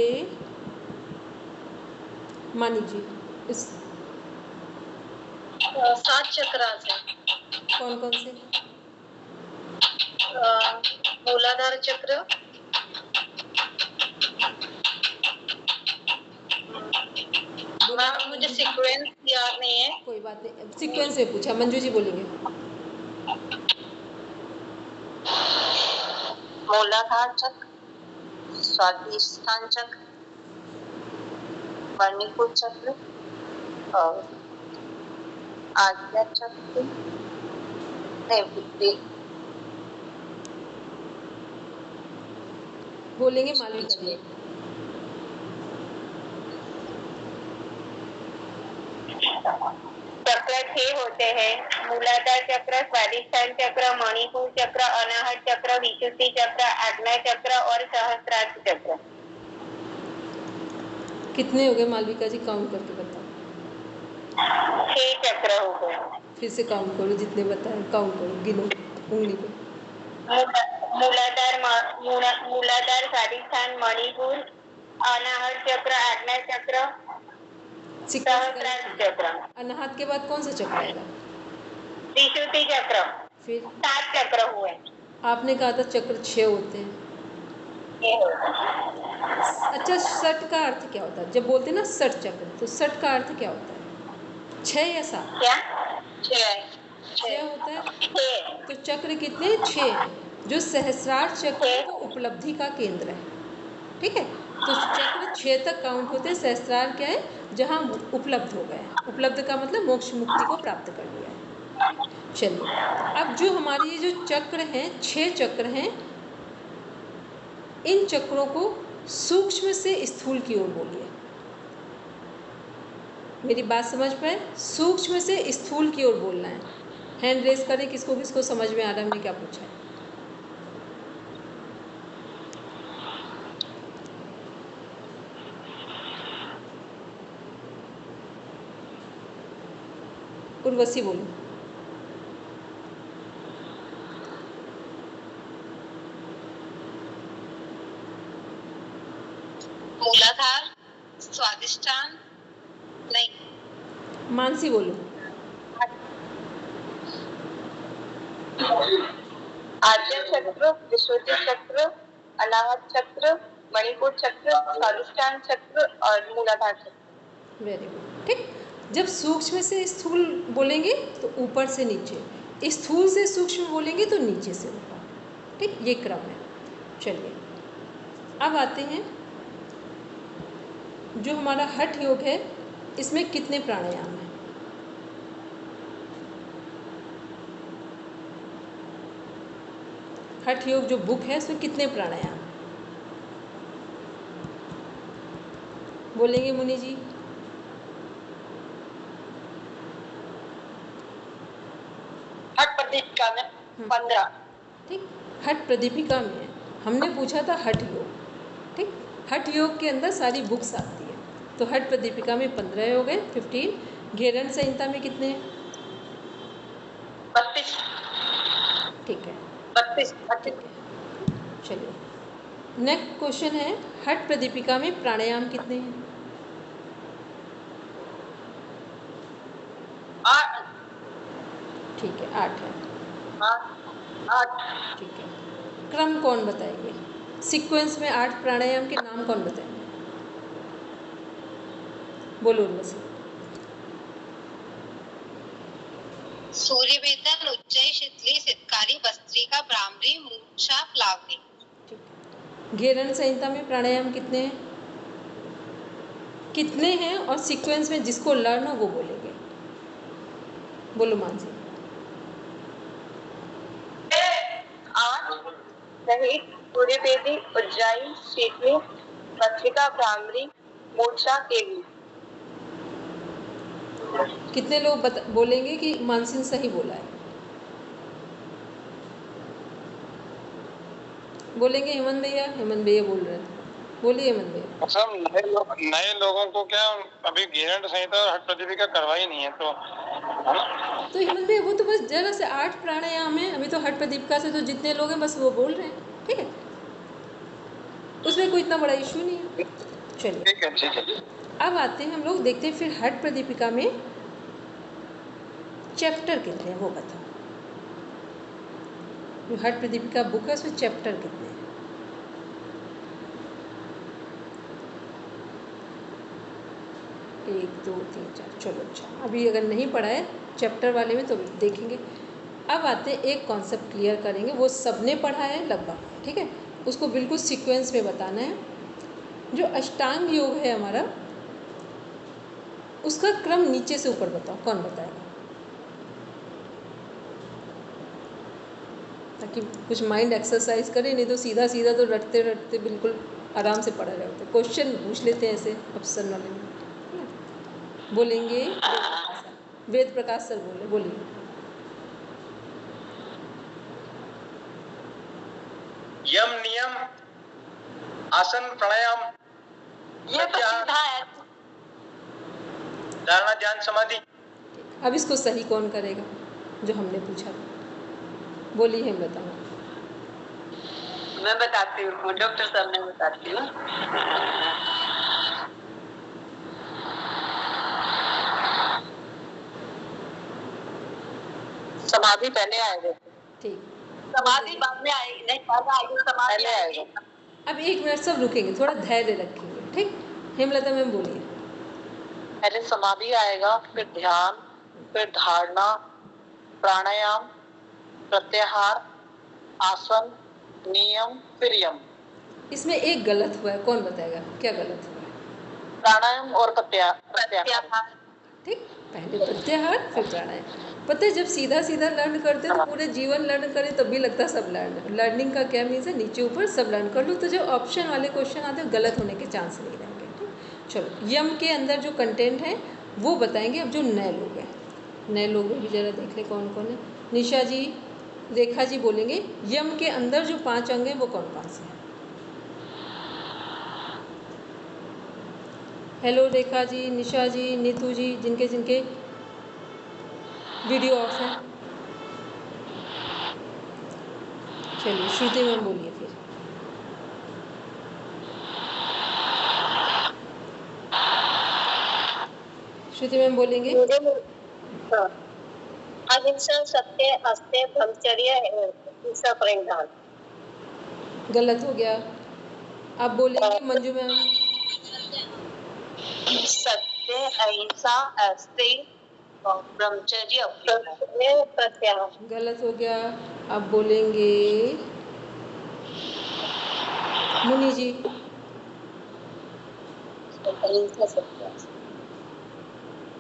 मानी जी, इस 7 चक्रास है। कौन कौन से? मूलाधार चक्र, मैम मुझे सीक्वेंस याद नहीं है। कोई बात नहीं, सीक्वेंस से पूछा। मंजू जी बोलेंगे। मूलाधार चक्र, स्वादिष्ठान चक्र, मणिपुर चक्र और आज्ञा चक्र, बोलेंगे मालविका जी। चक्र 6 होते हैं। मूलाधार चक्र, स्वादिष्ठान चक्र, मणिपुर चक्र, अनाहत चक्र, विशुद्धि चक्र, आज्ञा चक्र और सहस्त्रार्थ चक्र। कितने हो गए मालविका जी, काउंट करके बताओ। 6 चक्र हो गए। फिर से काउंट करो, जितने बताए काउंट करो, गिनो उंगली पे। मूलाधार, स्वादिष्ठान, मणिपुर, अनाहत चक्र, आज्ञा चक्र, सहस्त्रार्थ चक्र। अनाहत के बाद कौन सा चक्र आएगा? विशुद्धि चक्र। फिर 7 चक्र हुए। आपने कहा था चक्र 6 होते हैं। अच्छा, षट का अर्थ क्या होता है? जब बोलते हैं ना षट चक्र, तो षट का अर्थ क्या होता है? 6 या 7? क्या? 6 होता है। 6। तो चक्र कितने? 6 हैं। जो सहस्रार्थ चक्र है वो उपलब्धि का केंद्र है, ठीक है। तो चक्र 6 तक काउंट होते हैं। सहस्रार क्या है? जहाँ उपलब्ध हो गए। उपलब्ध का मतलब मोक्ष मुक्ति को प्राप्त कर लिया है। चलिए, अब जो हमारे ये जो चक्र हैं, 6 चक्र हैं, इन चक्रों को सूक्ष्म से स्थूल की ओर बोलिए। मेरी बात समझ पाए? सूक्ष्म से स्थूल की ओर बोलना है। हैंड रेस करें, किसको किसको समझ में आ रहा है हमने क्या पूछा है। उर्वशी बोलो। मूलाधार, स्वादिष्ठान नहीं। मानसी बोलो। आज्ञा चक्र, विशुद्धि चक्र, अनाहत चक्र, मणिपुर चक्र, स्वादिष्ठान चक्र और मूलाधार चक्र। वेरी गुड, ठीक। जब सूक्ष्म से स्थूल बोलेंगे तो ऊपर से नीचे, स्थूल से सूक्ष्म बोलेंगे तो नीचे से ऊपर, ठीक। ये क्रम है। चलिए, अब आते हैं जो हमारा हठ योग है, इसमें कितने प्राणायाम हैं? हठ योग जो बुक है उसमें कितने प्राणायाम? बोलेंगे मुनि जी। हठ प्रदीपिका में 15। ठीक, हठ प्रदीपिका में है। हमने पूछा था हठ योग, ठीक। हठ योग के अंदर सारी बुक्स आती है, तो हठ प्रदीपिका में 15 हो गए, 15। घेरण संहिता में कितने हैं? 32। ठीक है, 32। ठीक है। चलिए, नेक्स्ट क्वेश्चन है, हठ प्रदीपिका में प्राणायाम कितने हैं? 8। ठीक है, 8 है। 8। ठीक है। क्रम कौन बताएंगे? सीक्वेंस में 8 प्राणायाम के नाम कौन बताएंगे? बोलो उर्वशी। सूर्य वेतन, उज्जयी, शीतली, सितकारी, भस्त्रिका, भ्रामरी, मूर्छा, प्लावनी। घेरण संहिता में प्राणायाम कितने हैं? कितने हैं और सीक्वेंस में जिसको लर्न हो वो बोलेंगे। बोलो मानसी। 8 सहित सूर्यवेदी, उज्जयी, शीतली, भस्त्रिका, भ्रामरी, मूर्छा, केवी। कितने लोग बोलेंगे कि मानसी ने सही बोला है? बोलेंगे हेमंत भैया। हेमंत भैया बोल रहे हैं, बोलिए हेमंत भैया। सब नए लोगों को क्या अभी घेरण संहिता और हठ प्रदीपिका करवा ही नहीं है, तो तो हेमंत भैया वो तो बस जरा से 8 प्राणायाम है, अभी तो हठ प्रदीपिका से तो जितने लोग हैं बस वो बोल रहे हैं, ठीक है, उसमें कोई इतना बड़ा इशू नहीं है। चलिए ठीक है, ठीक है। अब आते हैं हम लोग, देखते हैं फिर हठ प्रदीपिका में चैप्टर कितने हैं वो बताओ। जो हठ प्रदीपिका बुक है उसमें चैप्टर कितने हैं? एक, दो, तीन, चार। चलो अच्छा, अभी अगर नहीं पढ़ा है चैप्टर वाले में तो देखेंगे। अब आते हैं, एक कॉन्सेप्ट क्लियर करेंगे, वो सबने पढ़ा है लगभग, ठीक है, उसको बिल्कुल सीक्वेंस में बताना है। जो अष्टांग योग है हमारा, उसका क्रम नीचे से ऊपर बताओ, कौन बताएगा? ताकि कुछ माइंड एक्सरसाइज करें, नहीं तो सीधा सीधा तो रटते रटते बिल्कुल आराम से पढ़ा रहते। क्वेश्चन पूछ लेते हैं ऐसे ऑप्शन वाले में। बोलेंगे वेद प्रकाश सर बोलिए। यम, नियम, आसन, प्राणायाम, ये तो सीधा है। धारणा, ध्यान, समाधि। अब इसको सही कौन करेगा जो हमने पूछा? बोलिए, हम बताओ। मैं बताती हूँ, डॉक्टर साहब ने बताती हूँ। समाधि पहले आएगा, ठीक, समाधि बाद में आएगी, नहीं पहले आएगी, समाधि आएगी। अब 1 मिनट सब रुकेंगे, थोड़ा धैर्य रखेंगे, ठीक। हेमलता मैम बोलिए। पहले समाधि आएगा, फिर ध्यान, फिर धारणा, प्राणायाम, प्रत्याहार, आसन, नियम, फिर यम। इसमें एक गलत हुआ है, कौन बताएगा क्या गलत हुआ है? प्राणायाम और प्रत्याहार। ठीक, पहले प्रत्याहार फिर प्राणायाम। पता है जब सीधा सीधा लर्न करते हैं तो पूरे जीवन लर्न करें तब भी लगता है सब लर्न। लर्निंग का क्या मीन्स है, नीचे ऊपर सब लर्न कर लो, तो जब ऑप्शन वाले क्वेश्चन आते हैं गलत होने के चांस नहीं रहेंगे। ठीक, चलो यम के अंदर जो कंटेंट है वो बताएंगे। अब जो नए लोग हैं, नए लोगों भी जरा देख लें कौन कौन है। निशा जी, रेखा जी बोलेंगे यम के अंदर जो 5 अंग हैं वो कौन कौन से हैं? हेलो रेखा जी, निशा जी, नीतू जी, जिनके जिनके वीडियो ऑफ है। चलिए श्रुति मैम बोलिए फिर। श्रुति मैम बोलेंगे। अहिंसा, सत्य, अस्त्य, ब्रह्मचर्य, परिधान। गलत हो गया। आप बोलेंगे मंजू मैम। सत्य, अहिंसा, अस्त्य, ब्रह्मचर्य, प्रत्याहार। गलत हो गया। आप बोलेंगे मुनि जी। अहिंसा, सत्य।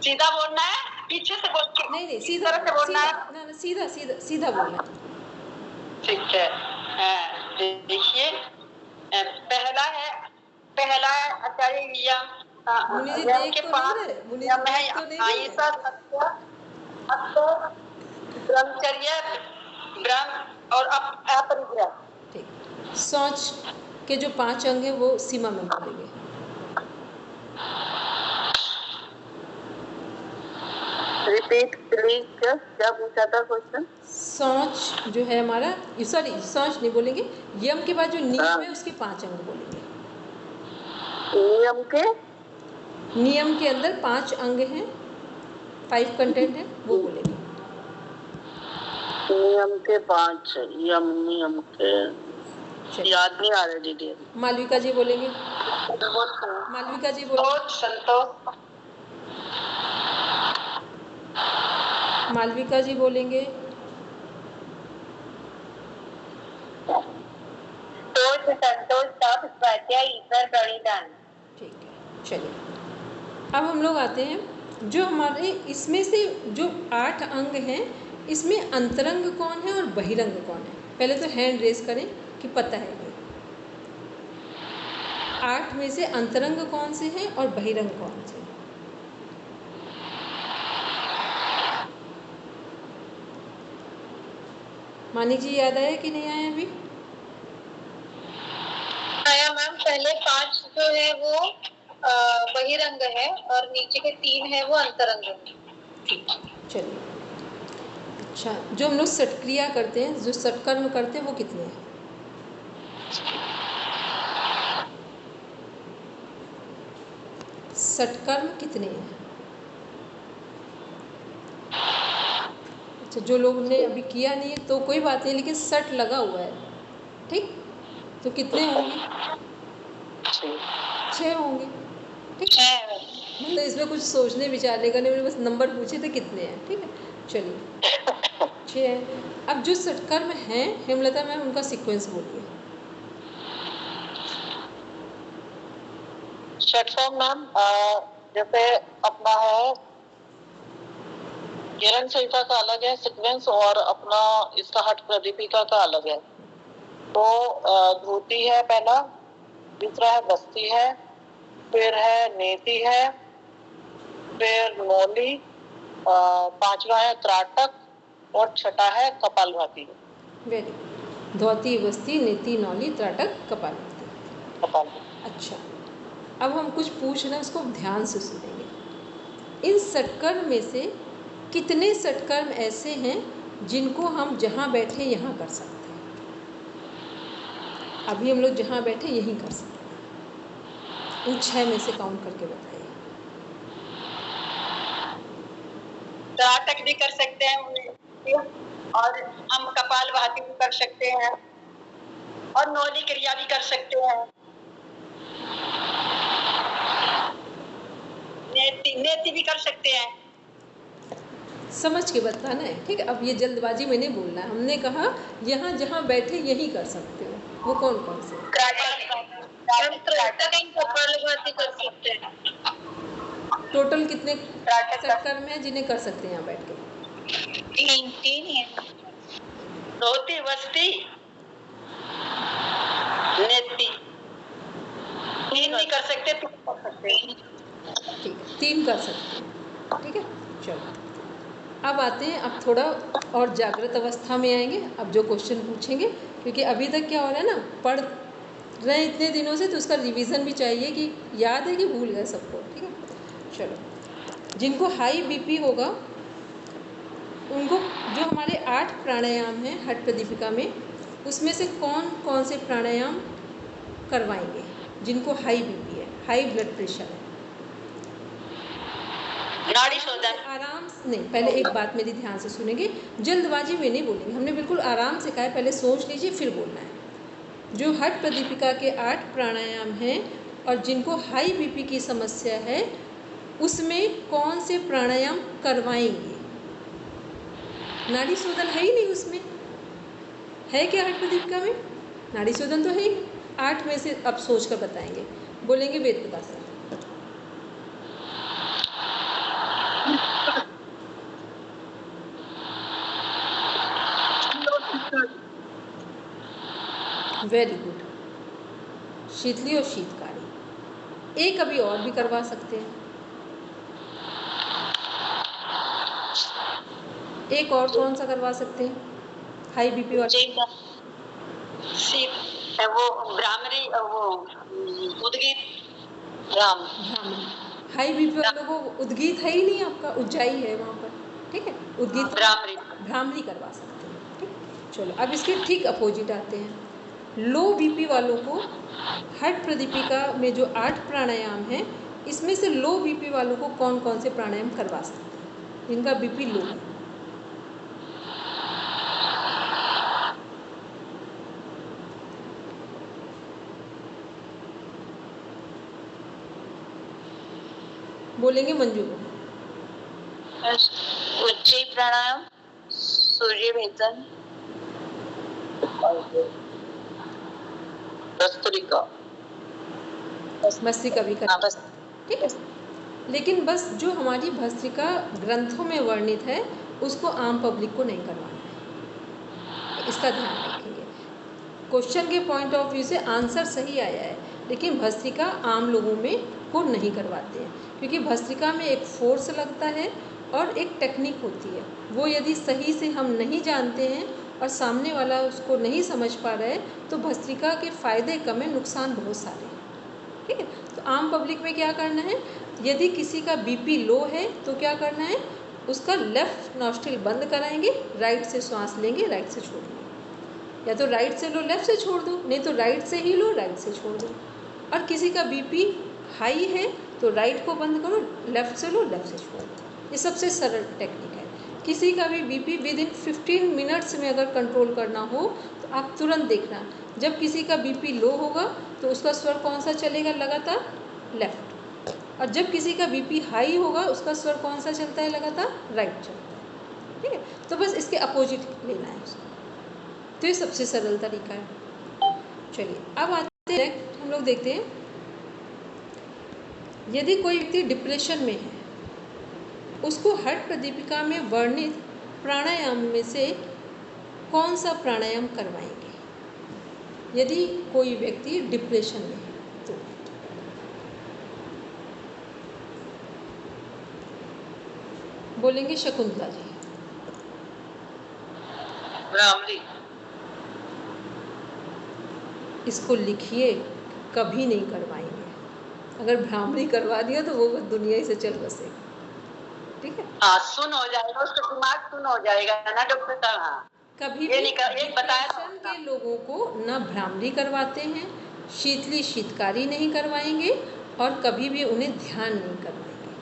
सीधा बोलना है, पीछे से बोल के नहीं इस सीधा तरह से बोलना है। ना सीधा सीधा सीधा बोलना। ठीक है, देखिए पहला है आचार्य मुनि जी यम देख के तो पास नहीं रहे, मुनि जी यम है देख तो नहीं रहे। अहिंसा, सत्य, अस्त्य, ब्रह्मचर्य, ब्रह्म और अपरिग्रह। ठीक, सोच के जो 5 अंग हैं वो सीमा में बोलेंगे। रिपीट प्लीज, क्या पूछा था क्वेश्चन? सोच जो है हमारा, सॉरी सोच नहीं बोलेंगे, यम के बाद जो नियम है उसके 5 अंग बोलेंगे। नियम के नियम के अंदर 5 अंग हैं, 5 कंटेंट है वो बोलेंगे। नियम के 5, नियम के चलिए, याद नहीं आ रहा दीदी। मालविका जी बोलेंगे। मालविका जी बोलेंगे। संतोष, मालविका जी बोलेंगे। तोष, संतोष, तप, स्वाध्याय, ईश्वर प्रणिधान। ठीक है, चलिए अब हम लोग आते हैं जो हमारे इसमें से जो 8 अंग हैं, इसमें अंतरंग कौन है और बहिरंग कौन है। पहले तो हैंड रेज करें कि पता है ये 8 में से अंतरंग कौन से हैं और बहिरंग कौन से हैं। मानी जी याद आया कि नहीं आया अभी? आया मैम। पहले 5 जो है वो बहिरंग है और नीचे के 3 है वो अंतरंग है। ठीक, चलिए। अच्छा, जो हम लोग सटक्रिया करते हैं, जो सटकर्म करते हैं, वो कितने हैं? सटकर्म कितने हैं? अच्छा, जो लोग ने अभी किया नहीं है तो कोई बात नहीं, लेकिन सट लगा हुआ है, ठीक, तो कितने होंगे? 6 होंगे, ठीक है। मतलब इसमें कुछ सोचने विचारने का नहीं, मैंने बस नंबर पूछे थे कितने हैं, ठीक है। चलिए 6 हैं। अब जो सटकर्म हैं हेमलता मैम, उनका सीक्वेंस बोलिए। षटकर्म मैम जैसे अपना है किरण संहिता का अलग है सीक्वेंस, और अपना इसका हट प्रदीपिका का अलग है। तो ध्रुति है पहला, दूसरा है बस्ती है, फिर है नेति है, फिर नौली, 5वां है त्राटक, और छठा है कपालभाति। Very good. धौती, बस्ती, नेति, नौली, त्राटक, कपालभाति। अच्छा, अब हम कुछ पूछ रहे हैं, उसको ध्यान से सुनेंगे। इन सटकर्म में से कितने सटकर्म ऐसे हैं जिनको हम जहाँ बैठे यहाँ कर सकते हैं? अभी हम लोग जहाँ बैठे यहीं कर सकते हैं। इन 6 में से काउंट करके बताइए। त्राटक भी कर सकते हैं और हम कपालभाति भी कर सकते हैं और नौली क्रिया भी कर सकते हैं। नेति भी कर सकते हैं। समझ के बताना है, ठीक है। अब ये जल्दबाजी में नहीं बोलना है, हमने कहा यहाँ जहाँ बैठे यही कर सकते हो। वो कौन कौन से? कपालभाति कर सकते हैं। टोटल कितने सटकर्म है जिन्हें कर सकते हैं यहाँ बैठ के? 3 है। धोती, बस्ती, नेति। 3 नहीं कर सकते, 3 कर सकते हैं। ठीक है, 3 कर सकते हैं, ठीक है। चलो अब आते हैं, अब थोड़ा और जागृत अवस्था में आएंगे। अब जो क्वेश्चन पूछेंगे, क्योंकि अभी तक क्या हो रहा है ना, पढ़ रहे हैं इतने दिनों से, तो उसका रिवीजन भी चाहिए कि याद है कि भूल गए सबको, ठीक है। चलो, जिनको हाई बीपी होगा उनको जो हमारे 8 प्राणायाम हैं हठ प्रदीपिका में, उसमें से कौन कौन से प्राणायाम करवाएंगे जिनको हाई बीपी है, हाई ब्लड प्रेशर है? नाड़ी शोधन। आराम से नहीं, पहले एक बात मेरी ध्यान से सुनेंगे, जल्दबाजी में नहीं बोलेंगे। हमने बिल्कुल आराम से कहा है, पहले सोच लीजिए फिर बोलना है। जो हठ प्रदीपिका के 8 प्राणायाम हैं और जिनको हाई बीपी की समस्या है, उसमें कौन से प्राणायाम करवाएंगे? नाड़ी शोधन है ही नहीं उसमें, है क्या हठ प्रदीपिका में? नाड़ी शोधन तो है ही। 8 में से अब सोच कर बताएंगे, बोलेंगे वेद पिपासा। वेरी गुड, शीतली और शीतकारी। एक अभी और भी करवा सकते हैं, एक और कौन सा करवा सकते हैं हाई बीपी वाले? वो भ्रामरी, वो उद्गीत, भ्रामरी। हाई बीपी वालों को उद्गीत है ही नहीं, आपका उज्जाई है वहाँ पर, ठीक है। उद्गीत भ्रामरी करवा सकते हैं, ठीक। चलो अब इसके ठीक अपोजिट आते हैं। लो बीपी वालों को हठ प्रदीपिका में जो 8 प्राणायाम हैं, इसमें से लो बीपी वालों को कौन कौन से प्राणायाम करवा सकते हैं जिनका बीपी लो है? बोलेंगे मंजू। उज्जयी प्राणायाम, सूर्य भेदन, भस्त्रिका। भस्त्रिका भी हाँ, कर, बस ठीक है। लेकिन बस जो हमारी भस्त्रिका ग्रंथों में वर्णित है उसको आम पब्लिक को नहीं करवाना है, इसका ध्यान रखेंगे। क्वेश्चन के पॉइंट ऑफ व्यू से आंसर सही आया है, लेकिन भस्त्रिका आम लोगों में को नहीं करवाते हैं, क्योंकि भस्त्रिका में एक फोर्स लगता है और एक टेक्निक होती है। वो यदि सही से हम नहीं जानते हैं और सामने वाला उसको नहीं समझ पा रहा है तो भस्त्रिका के फ़ायदे कम है, नुकसान बहुत सारे हैं, ठीक है। तो आम पब्लिक में क्या करना है, यदि किसी का बीपी लो है तो क्या करना है, उसका लेफ़्ट नॉस्ट्रिल बंद कराएंगे, राइट से श्वास लेंगे, राइट से छोड़ेंगे। या तो राइट से लो, लेफ़्ट से छोड़ दो, नहीं तो राइट से ही लो, राइट से छोड़ दो। और किसी का बीपी हाई है तो राइट को बंद करो, लेफ़्ट से लो, लेफ़्ट से छोड़ दो। ये सबसे सरल टेक्निक है। किसी का भी बीपी विदिन 15 मिनट्स में अगर कंट्रोल करना हो तो आप तुरंत देखना, जब किसी का बीपी लो होगा तो उसका स्वर कौन सा चलेगा लगातार, लेफ़्ट, और जब किसी का बीपी हाई होगा उसका स्वर कौन सा चलता है लगातार, राइट चलता है, ठीक है। तो बस इसके अपोजिट लेना है उसको, तो ये सबसे सरल तरीका है। चलिए अब आते हैं, हम लोग देखते हैं यदि कोई व्यक्ति डिप्रेशन में है, उसको हठ प्रदीपिका में वर्णित प्राणायाम में से कौन सा प्राणायाम करवाएंगे। यदि कोई व्यक्ति डिप्रेशन में है तो बोलेंगे शकुंतला जी। भ्रामरी। इसको लिखिए, कभी नहीं करवाएंगे। अगर भ्रामरी करवा दिया तो वो दुनिया ही से चल बसेगा, ठीक है। हाँ, सुन हो जाएगा, उसका दिमाग सुन हो जाएगा ना डॉक्टर साहब। हाँ, कभी ये भी एक बताया डिप्रेशन के लोगों को ना भ्रामरी करवाते हैं, शीतली शीतकारी नहीं करवाएंगे और कभी भी उन्हें ध्यान नहीं करवाएंगे,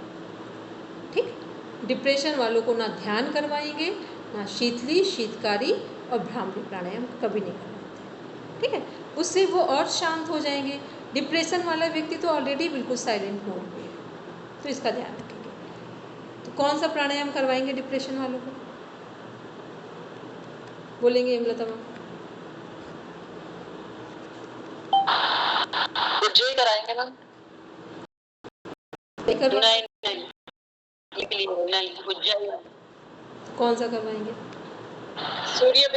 ठीक। डिप्रेशन वालों को ना ध्यान करवाएंगे, ना शीतली शीतकारी और भ्रामरी प्राणायाम कभी नहीं करवाते, ठीक है। उससे वो और शांत हो जाएंगे। डिप्रेशन वाला व्यक्ति तो ऑलरेडी बिल्कुल साइलेंट मोड में है, तो इसका ध्यान रखेंगे। तो कौन सा प्राणायाम करवाएंगे डिप्रेशन वालों को, बोलेंगे हेमलता मैम। उज्जयी कराएंगे ना? नहीं, उज्जैन। कौन सा करवाएंगे, सूर्य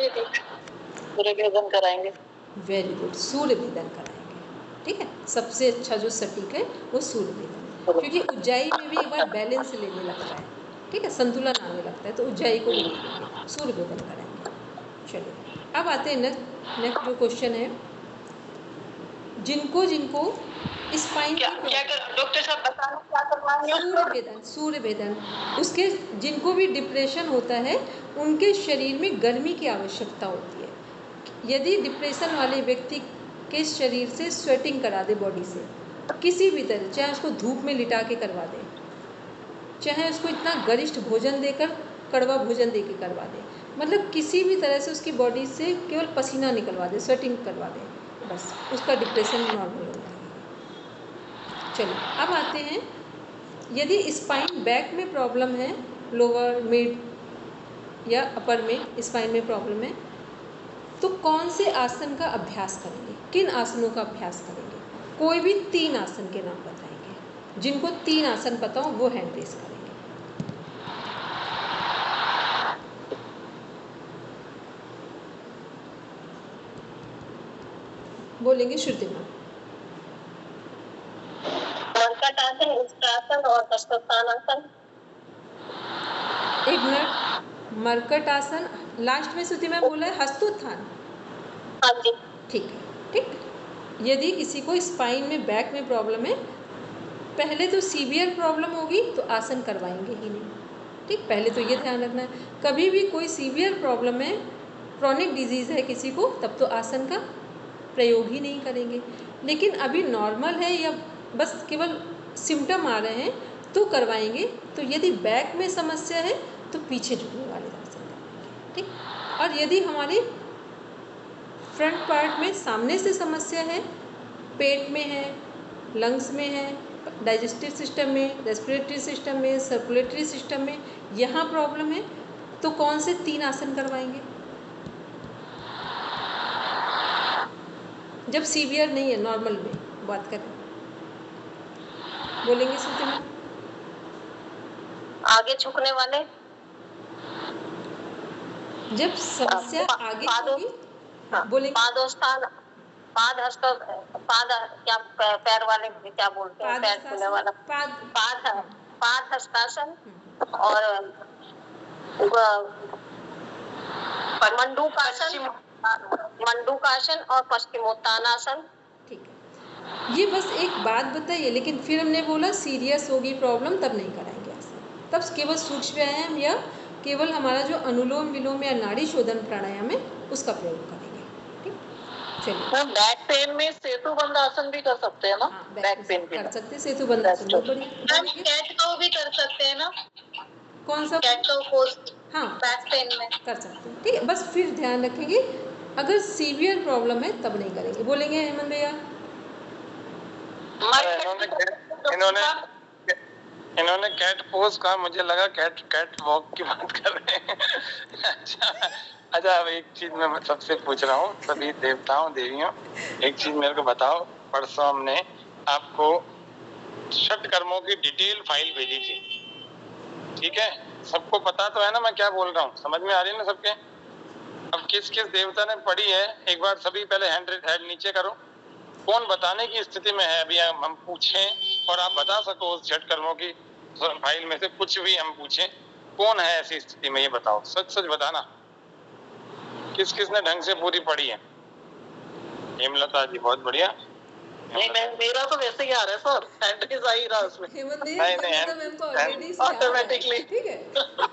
भेदन कराएंगे। वेरी गुड, सूर्य भेदन कराएंगे, ठीक है। सबसे अच्छा जो सटीक है वो सूर्य भेदन, क्योंकि उज्जाई में भी एक बार बैलेंस लेने लगता है, ठीक है, संतुलन आने लगता है, तो उज्जाई को भी लेंगे, सूर्य भेदन कराएंगे। चलिए अब आते हैं नेक्स्ट जो क्वेश्चन है, जिनको जिनको स्पाइन क्या डॉक्टर साहब बताना क्या करवाएंगे? सूर्य भेदन, उसके जिनको भी डिप्रेशन होता है उनके शरीर में गर्मी की आवश्यकता होती है। यदि डिप्रेशन वाले व्यक्ति के शरीर से स्वेटिंग करा दे, बॉडी से किसी भी तरह, चाहे उसको धूप में लिटा के करवा दे, चाहे उसको इतना गरिष्ठ भोजन देकर कड़वा भोजन दे के करवा दे, मतलब किसी भी तरह से उसकी बॉडी से केवल पसीना निकलवा दे, स्वेटिंग करवा दे, बस उसका डिप्रेशन नॉर्मल होता है। चलिए अब आते हैं, यदि स्पाइन बैक में प्रॉब्लम है, लोअर मिड या अपर में स्पाइन में प्रॉब्लम है, तो कौन से आसन का अभ्यास करेंगे, किन आसनों का अभ्यास करेंगे। कोई भी 3 आसन के नाम बताएंगे, जिनको 3 आसन पता हो वो हैंड रेस करेंगे। बोलेंगे श्रुति मैम। मर्कटासन, उत्तरासन और हस्तोत्थानासन। एक मिनट, मरकट आसन लास्ट में श्रुति मैम बोला है, हस्तोत्थान। हाँ जी, ठीक है, ठीक। यदि किसी को स्पाइन में बैक में प्रॉब्लम है, पहले तो सीवियर प्रॉब्लम होगी तो आसन करवाएंगे ही नहीं, ठीक। पहले तो ये ध्यान रखना है, कभी भी कोई सीवियर प्रॉब्लम है, क्रॉनिक डिजीज़ है किसी को, तब तो आसन का प्रयोग ही नहीं करेंगे। लेकिन अभी नॉर्मल है या बस केवल सिम्टम आ रहे हैं तो करवाएंगे। तो यदि बैक में समस्या है तो पीछे झुकने वाले आसन करवाएंगे, ठीक। और यदि हमारे फ्रंट पार्ट में सामने से समस्या है, पेट में है, लंग्स में है डाइजेस्टिव सिस्टम में, रेस्पिरेटरी सिस्टम में, सर्कुलेटरी सिस्टम में यहाँ प्रॉब्लम है तो कौन से 3 आसन करवाएंगे? जब सीवियर नहीं है, नॉर्मल में बात करें, बोलेंगे श्रुति मैम? आगे झुकने वाले, जब समस्या आगे होगी बोलेंगे पादोस्थान, पाद हस्त, पाद क्या पैर वाले क्या बोलते हैं, पैर छूने वाला, पाद हस्तासन और मंडूकासन और पश्चिमोत्तानासन। ठीक है, ये बस एक बात बताइए, लेकिन फिर हमने बोला सीरियस होगी प्रॉब्लम तब नहीं कराएंगे आसन, तब केवल सूक्ष्म व्यायाम या केवल हमारा जो अनुलोम विलोम या नाड़ी शोधन प्राणायाम है उसका प्रयोग करेंगे। ठीक, चलिए। बैक पेन में सेतु बंद आसन भी कर सकते हैं ना? बैक पेन कर सकते हैं, सेतु बंद आसन बहुत बढ़िया। मैम कैट काउ भी कर सकते हैं ना? कौन सा? Cat cow pose. हाँ, बैक पेन में कर सकते हैं। ठीक है, बस फिर ध्यान रखेंगे अगर सीवियर प्रॉब्लम है तब नहीं करेंगे। बोलेंगे हेमंत भैया? इन्होंने कैट पोज कहा, मुझे लगा कैट वॉक की बात कर रहे हैं। अच्छा अब एक चीज मैं सबसे पूछ रहा हूँ, सभी देवताओं देवियों, एक चीज मेरे को बताओ। परसों हमने आपको षट कर्मों की डिटेल फाइल भेजी थी, ठीक है? सबको पता तो है ना मैं क्या बोल रहा हूँ? समझ में आ रही है ना सबके? अब किस किस देवता ने पढ़ी है एक बार सभी पहले हैंड नीचे करो। कौन बताने की स्थिति में है? अभी हम पूछें और आप बता सको उस षट कर्मों की फाइल में से कुछ भी हम पूछें, कौन है ऐसी स्थिति में? ये बताओ, सच सच बताना, किस किस ने ढंग से पूरी पढ़ी है? हेमलता जी बहुत बढ़िया। नहीं मेरा तो वैसे ही आ रहा है सर, हैंड आ ही रहा उसमें। नहीं, ऑटोमेटिकली। ठीक है,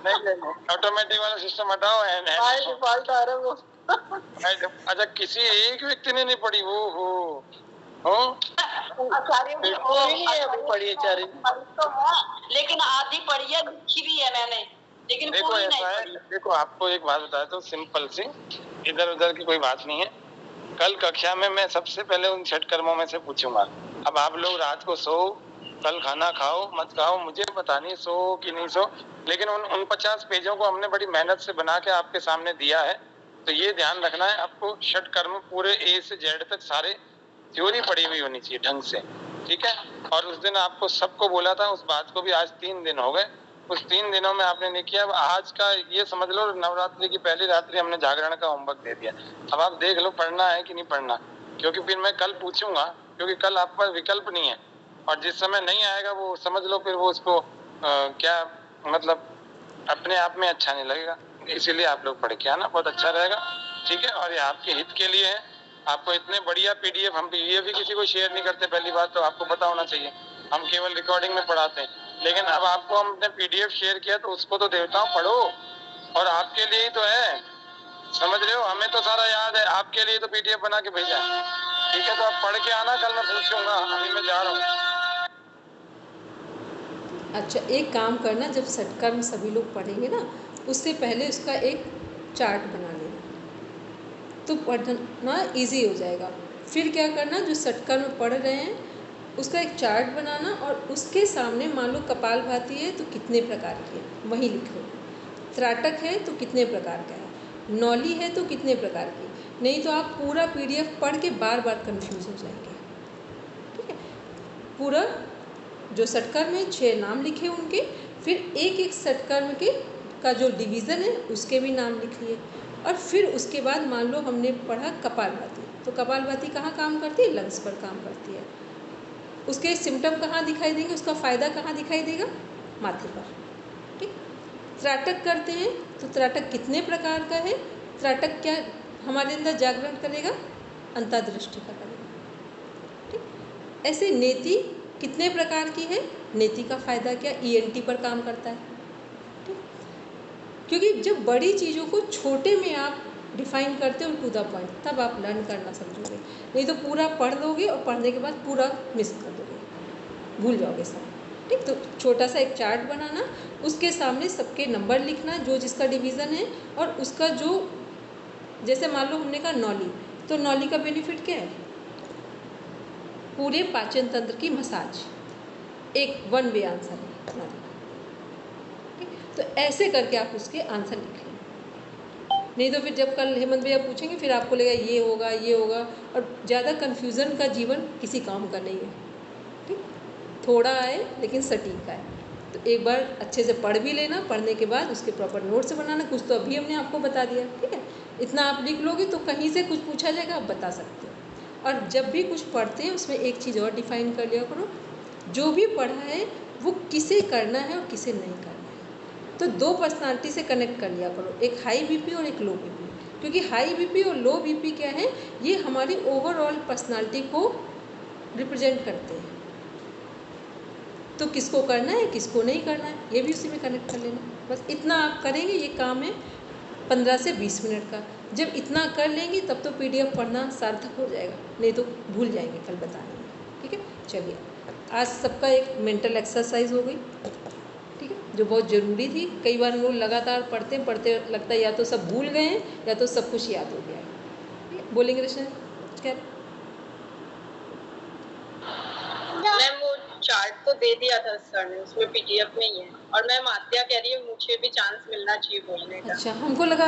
नहीं ऑटोमेटिक वाला सिस्टम हटाओ। बाय डिफॉल्ट आ रहा है वो। अच्छा किसी एक व्यक्ति ने नहीं पढ़ी? वो हो आचार्य नहीं है अभी पढ़ी आचार्य, लेकिन आधी पढ़ी है, लिखी भी है मैंने, लेकिन देखो पूरी ऐसा नहीं है, पढ़ी। देखो आपको एक बात बताया तो सिंपल सी, इधर उधर की कोई बात नहीं है। कल कक्षा में मैं सबसे पहले उन षट कर्मों में से पूछूंगा। अब आप लोग रात को सो, कल खाना खाओ मत खाओ मुझे पता नहीं, सो कि नहीं सो, लेकिन उन 50 पेजों को हमने बड़ी मेहनत से बना के आपके सामने दिया है। तो ये ध्यान रखना है आपको, षट कर्म पूरे ए से जेड तक सारे थ्योरी पढ़ी हुई होनी चाहिए ढंग से, ठीक है? और उस दिन आपको सबको बोला था, उस बात को भी आज 3 दिन हो गए, उस 3 दिनों में आपने नहीं किया। अब आज का ये समझ लो नवरात्रि की पहली रात्रि हमने जागरण का होमवर्क दे दिया। अब आप देख लो पढ़ना है कि नहीं पढ़ना, क्योंकि फिर मैं कल पूछूंगा, क्योंकि कल आप पर विकल्प नहीं है, और जिस समय नहीं आएगा वो समझ लो फिर वो उसको क्या मतलब अपने आप में अच्छा नहीं लगेगा। इसीलिए आप लोग पढ़ के आना, बहुत अच्छा रहेगा, ठीक है? और ये आपके हित के लिए है। आपको इतने बढ़िया पीडीएफ, हम पीडीएफ भी किसी को शेयर नहीं करते, पहली बात तो आपको पता होना चाहिए, हम केवल रिकॉर्डिंग में पढ़ाते हैं। लेकिन अब आपको हमने पीडीएफ शेयर किया तो उसको तो देवताओं पढ़ो, और आपके लिए ही तो है, समझ रहे हो? हमें तो सारा याद है, आपके लिए तो पीडीएफ बना के भेजा है, ठीक है? तो आप पढ़ के आना, कल मैं पूछूंगा, अभी मैं जा रहा हूँ। अच्छा एक काम करना, जब षटकर्म सभी लोग पढ़ेंगे ना, उससे पहले उसका एक चार्ट बना लेना, तो पढ़ना इजी हो जाएगा। फिर क्या करना, जो षटकर्म पढ़ रहे हैं उसका एक चार्ट बनाना, और उसके सामने मान लो कपालभाति है तो कितने प्रकार की है वही लिख लो, त्राटक है तो कितने प्रकार का है, नौली है तो कितने प्रकार की, नहीं तो आप पूरा पीडीएफ पढ़ के बार बार कंफ्यूज हो जाएंगे, ठीक है? पूरा जो षटकर्म है 6 नाम लिखे उनके, फिर एक एक षटकर्म के का जो डिवीज़न है उसके भी नाम लिख लिए, और फिर उसके बाद मान लो हमने पढ़ा कपालभाति, तो कपालभाति कहाँ काम करती है? लंग्स पर काम करती है। उसके सिम्टम कहाँ दिखाई देंगे, उसका फ़ायदा कहाँ दिखाई देगा? माथे पर, ठीक? त्राटक करते हैं तो त्राटक कितने प्रकार का है, त्राटक क्या हमारे अंदर जागरण करेगा? अंतर्दृष्टि का करेगा, ठीक? ऐसे नेति कितने प्रकार की है, नेति का फ़ायदा क्या? ईएनटी पर काम करता है, ठीक? क्योंकि जब बड़ी चीज़ों को छोटे में आप डिफाइन करते हो टू द पॉइंट, तब आप लर्न करना समझोगे, नहीं तो पूरा पढ़ लोगे और पढ़ने के बाद पूरा मिस कर दोगे, भूल जाओगे सब, ठीक? तो छोटा सा एक चार्ट बनाना, उसके सामने सबके नंबर लिखना जो जिसका डिवीज़न है, और उसका जो, जैसे मान लो हमने कहा नौली, तो नौली का बेनिफिट क्या है? पूरे पाचन तंत्र की मसाज, एक वन वे आंसर बना देना। तो ऐसे करके आप उसके आंसर लिख लें, नहीं तो फिर जब कल हेमंत भैया पूछेंगे फिर आपको लगेगा ये होगा, और ज़्यादा कन्फ्यूज़न का जीवन किसी काम का नहीं है। ठीक, थोड़ा आए लेकिन सटीक आए। तो एक बार अच्छे से पढ़ भी लेना, पढ़ने के बाद उसके प्रॉपर नोट्स बनाना। कुछ तो अभी हमने आपको बता दिया, ठीक है, इतना आप लिख लोगे तो कहीं से कुछ पूछा जाएगा आप बता सकते हो। और जब भी कुछ पढ़ते हैं उसमें एक चीज़ और डिफाइन कर लिया करो, जो भी पढ़ा है वो किसे करना है और किसे नहीं करना है। तो दो पर्सनालिटी से कनेक्ट कर लिया करो, एक हाई बीपी और एक लो बीपी, क्योंकि हाई बीपी और लो बीपी क्या है, ये हमारी ओवरऑल पर्सनालिटी को रिप्रेजेंट करते हैं। तो किसको करना है किसको नहीं करना है ये भी उसी में कनेक्ट कर लेना। बस इतना आप करेंगे, ये काम है 15 से 20 मिनट का। जब इतना कर लेंगे तब तो पीडीएफ पढ़ना सार्थक हो जाएगा, नहीं तो भूल जाएंगे कल बताने में। ठीक है, चलिए आज सबका एक मेंटल एक्सरसाइज हो गई, ठीक है, जो बहुत ज़रूरी थी। कई बार हम लोग लगातार पढ़ते पढ़ते लगता है या तो सब भूल गए हैं या तो सब कुछ याद हो गया है। ठीक है, बोलेंगे रचना क्या? मैम वो चार्ट तो दे दिया था सर ने, उसमें पीडीएफ में ही है। और मैम आद्या कह रही है मुझे भी चांस मिलना चाहिए बोलने का। अच्छा, हमको लगा